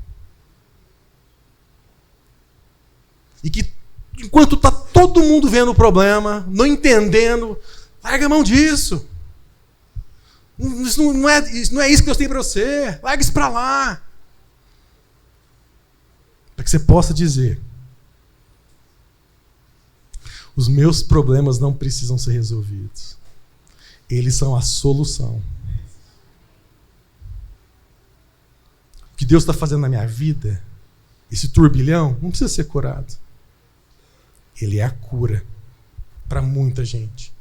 E que, enquanto está todo mundo vendo o problema, não entendendo, larga a mão disso. Isso não é isso que Deus tem para você. Larga isso para lá. Para que você possa dizer: os meus problemas não precisam ser resolvidos. Eles são a solução. O que Deus está fazendo na minha vida, esse turbilhão, não precisa ser curado. Ele é a cura para muita gente.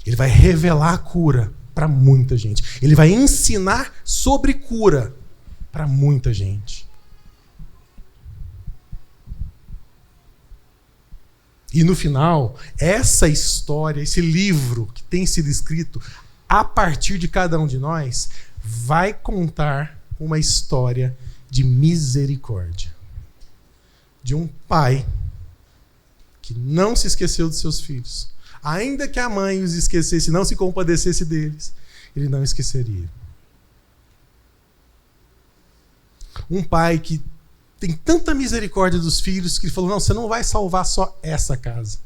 Ele vai revelar a cura para muita gente. Ele vai ensinar sobre cura para muita gente. E no final, essa história, esse livro que tem sido escrito a partir de cada um de nós, vai contar uma história de misericórdia. De um pai que não se esqueceu dos seus filhos. Ainda que a mãe os esquecesse, não se compadecesse deles, ele não esqueceria. Um pai que tem tanta misericórdia dos filhos que ele falou: não, você não vai salvar só essa casa.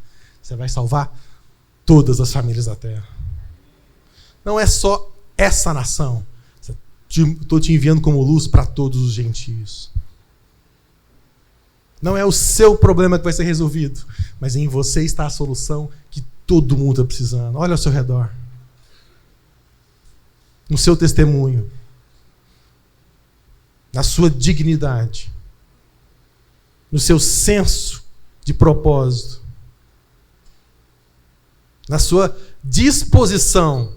Você vai salvar todas as famílias da terra. Não é só essa nação. Estou te enviando como luz para todos os gentios. Não é o seu problema que vai ser resolvido, mas em você está a solução que todo mundo está precisando. Olha ao seu redor. no seu testemunho, na sua dignidade, no seu senso de propósito, na sua disposição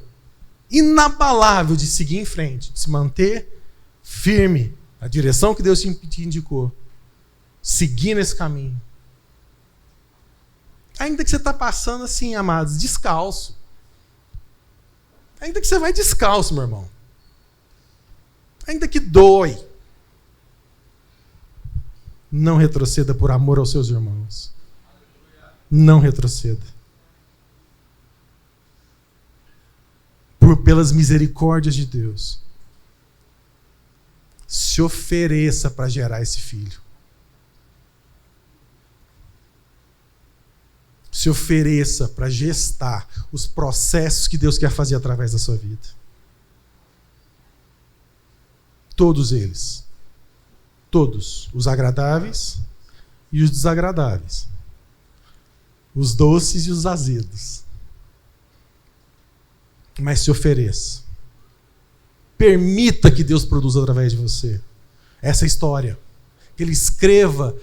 inabalável de seguir em frente, de se manter firme na direção que Deus te indicou, seguir nesse caminho. Ainda que você está passando assim, amados, descalço. Ainda que você vai descalço, meu irmão. Ainda que dói. Não retroceda por amor aos seus irmãos. Não retroceda. Pelas misericórdias de Deus. Se ofereça para gerar esse filho. Se ofereça para gestar os processos que Deus quer fazer através da sua vida. Todos eles. Todos. Os agradáveis e os desagradáveis. Os doces e os azedos. Mas se ofereça. Permita que Deus produza através de você essa história. Que Ele escreva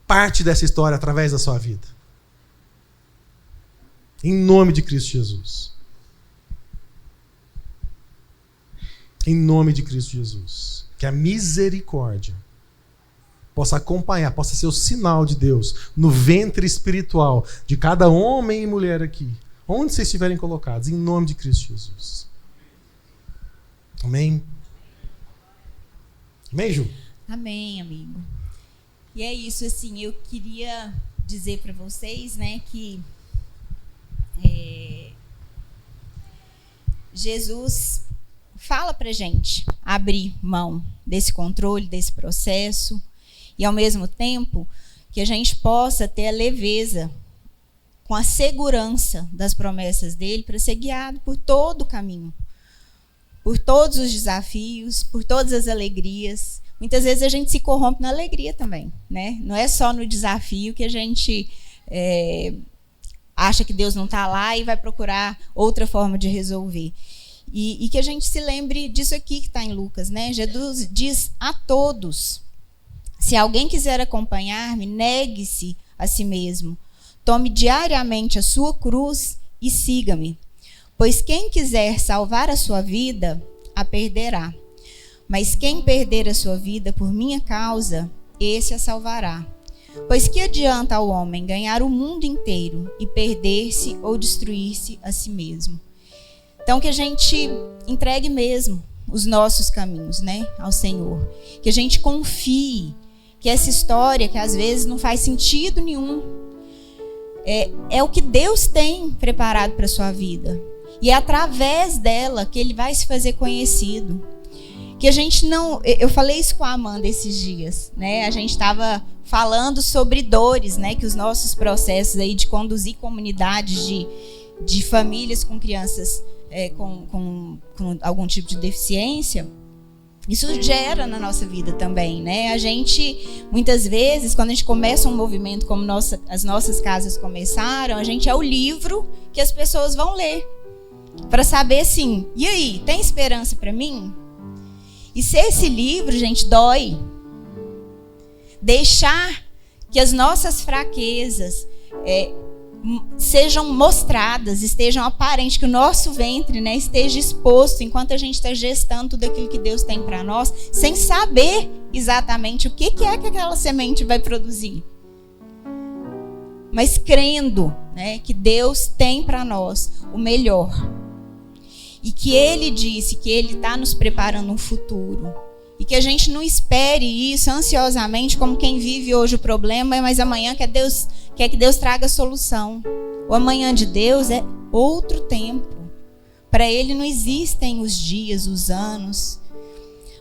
parte dessa história através da sua vida. Em nome de Cristo Jesus. Em nome de Cristo Jesus. Que a misericórdia possa acompanhar, possa ser o sinal de Deus no ventre espiritual de cada homem e mulher aqui, onde vocês estiverem colocados, em nome de Cristo Jesus. Amém? Amém, Ju? Amém, amigo. E é isso, assim, eu queria dizer para vocês, né, que Jesus fala para a gente abrir mão desse controle, desse processo, e ao mesmo tempo que a gente possa ter a leveza com a segurança das promessas dele para ser guiado por todo o caminho, por todos os desafios, por todas as alegrias. Muitas vezes a gente se corrompe na alegria também, né? Não é só no desafio que a gente acha que Deus não está lá e vai procurar outra forma de resolver. E que a gente se lembre disso aqui que está em Lucas, né? Jesus diz a todos: se alguém quiser acompanhar-me, negue-se a si mesmo. Tome diariamente a sua cruz e siga-me. Pois quem quiser salvar a sua vida, a perderá. Mas quem perder a sua vida por minha causa, esse a salvará. Pois que adianta ao homem ganhar o mundo inteiro e perder-se ou destruir-se a si mesmo? Então, que a gente entregue mesmo os nossos caminhos, né, ao Senhor. Que a gente confie que essa história, que às vezes não faz sentido nenhum, é o que Deus tem preparado para a sua vida. E é através dela que Ele vai se fazer conhecido. Que a gente não... Eu falei isso com a Amanda esses dias, né? A gente estava falando sobre dores, né? Que os nossos processos aí de conduzir comunidades de famílias com crianças com algum tipo de deficiência, isso gera na nossa vida também, né? A gente, muitas vezes, quando a gente começa um movimento como as nossas casas começaram, a gente é o livro que as pessoas vão ler para saber assim, e aí, tem esperança para mim? E se esse livro, gente, dói, deixar que as nossas fraquezas sejam mostradas, estejam aparentes, que o nosso ventre, né, esteja exposto enquanto a gente está gestando tudo aquilo que Deus tem para nós, sem saber exatamente o que é que aquela semente vai produzir. Mas crendo, né, que Deus tem para nós o melhor. E que Ele disse que Ele está nos preparando um futuro. E que a gente não espere isso ansiosamente como quem vive hoje o problema, mas amanhã quer que Deus traga a solução. O amanhã de Deus é outro tempo. Para Ele não existem os dias, os anos.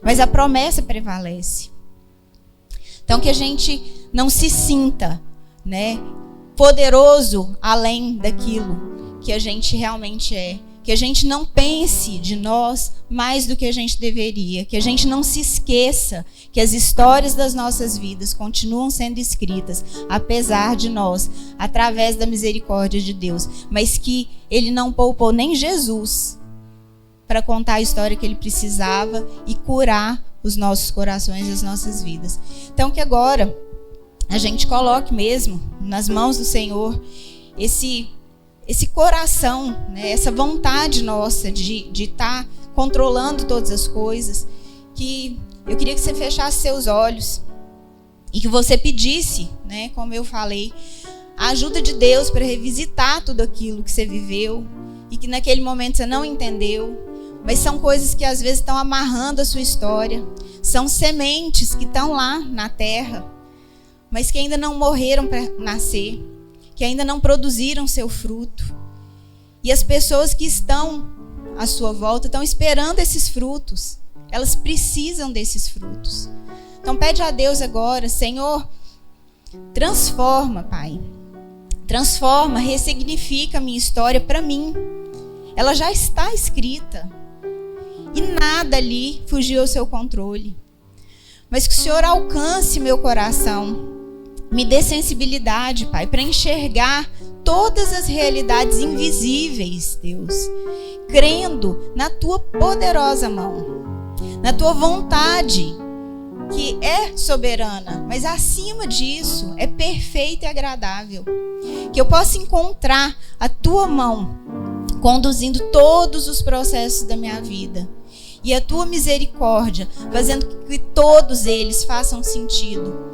Mas a promessa prevalece. Então que a gente não se sinta, né, poderoso além daquilo que a gente realmente é. Que a gente não pense de nós mais do que a gente deveria. Que a gente não se esqueça que as histórias das nossas vidas continuam sendo escritas, apesar de nós, através da misericórdia de Deus. Mas que Ele não poupou nem Jesus para contar a história que ele precisava e curar os nossos corações e as nossas vidas. Então que agora a gente coloque mesmo nas mãos do Senhor esse coração, né? Essa vontade nossa de estar controlando todas as coisas, que eu queria que você fechasse seus olhos e que você pedisse, né, como eu falei, a ajuda de Deus para revisitar tudo aquilo que você viveu e que naquele momento você não entendeu, mas são coisas que às vezes estão amarrando a sua história, são sementes que estão lá na terra, mas que ainda não morreram para nascer, que ainda não produziram seu fruto. E as pessoas que estão à sua volta estão esperando esses frutos. Elas precisam desses frutos. Então pede a Deus agora, Senhor, transforma, Pai. Transforma, ressignifica a minha história para mim. Ela já está escrita. E nada ali fugiu ao seu controle. Mas que o Senhor alcance meu coração. Me dê sensibilidade, Pai, para enxergar todas as realidades invisíveis, Deus, crendo na Tua poderosa mão, na Tua vontade, que é soberana, mas acima disso é perfeita e agradável. Que eu possa encontrar a Tua mão conduzindo todos os processos da minha vida e a Tua misericórdia fazendo que todos eles façam sentido.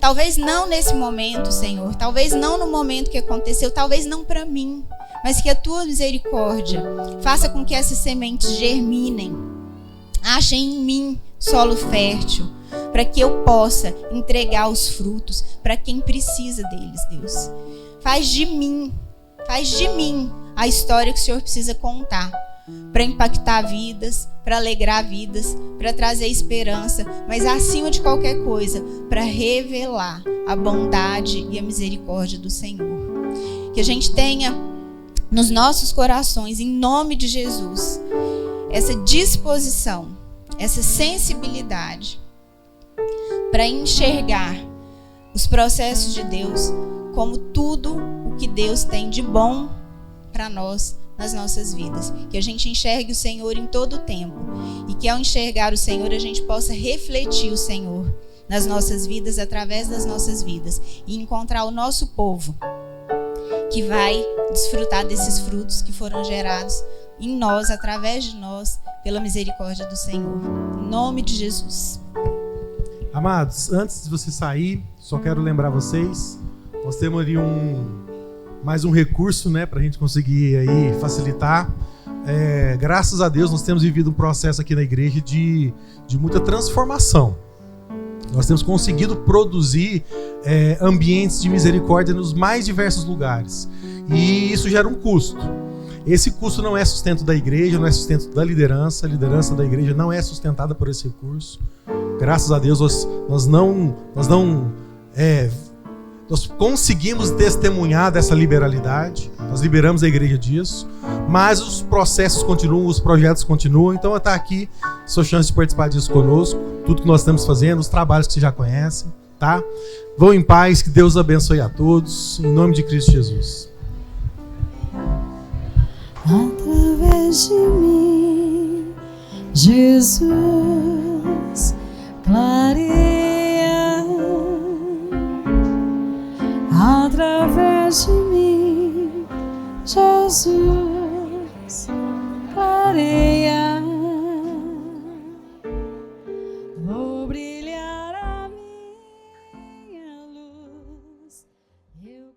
Talvez não nesse momento, Senhor, talvez não no momento que aconteceu, talvez não para mim, mas que a Tua misericórdia faça com que essas sementes germinem, achem em mim solo fértil, para que eu possa entregar os frutos para quem precisa deles, Deus. Faz de mim a história que o Senhor precisa contar, para impactar vidas, para alegrar vidas, para trazer esperança, mas acima de qualquer coisa, para revelar a bondade e a misericórdia do Senhor. Que a gente tenha nos nossos corações, em nome de Jesus, essa disposição, essa sensibilidade para enxergar os processos de Deus como tudo o que Deus tem de bom para nós nas nossas vidas. Que a gente enxergue o Senhor em todo o tempo e que ao enxergar o Senhor a gente possa refletir o Senhor nas nossas vidas, através das nossas vidas, e encontrar o nosso povo que vai desfrutar desses frutos que foram gerados em nós, através de nós, pela misericórdia do Senhor. Em nome de Jesus. Amados, antes de você sair, só quero lembrar vocês, nós temos ali mais um recurso, né, para a gente conseguir aí facilitar. Graças a Deus nós temos vivido um processo aqui na igreja de muita transformação. Nós temos conseguido produzir ambientes de misericórdia nos mais diversos lugares. E isso gera um custo. Esse custo não é sustento da igreja, não é sustento da liderança. A liderança da igreja não é sustentada por esse recurso. Graças a Deus nós conseguimos testemunhar dessa liberalidade. Nós liberamos a igreja disso. Mas os processos continuam, os projetos continuam. Então está aqui a sua chance de participar disso conosco. Tudo que nós estamos fazendo, os trabalhos que vocês já conhecem, tá? Vão em paz, que Deus abençoe a todos. Em nome de Cristo Jesus. Através de mim, Jesus clareia. Através de mim, Jesus clareia. Vou brilhar a minha luz. Eu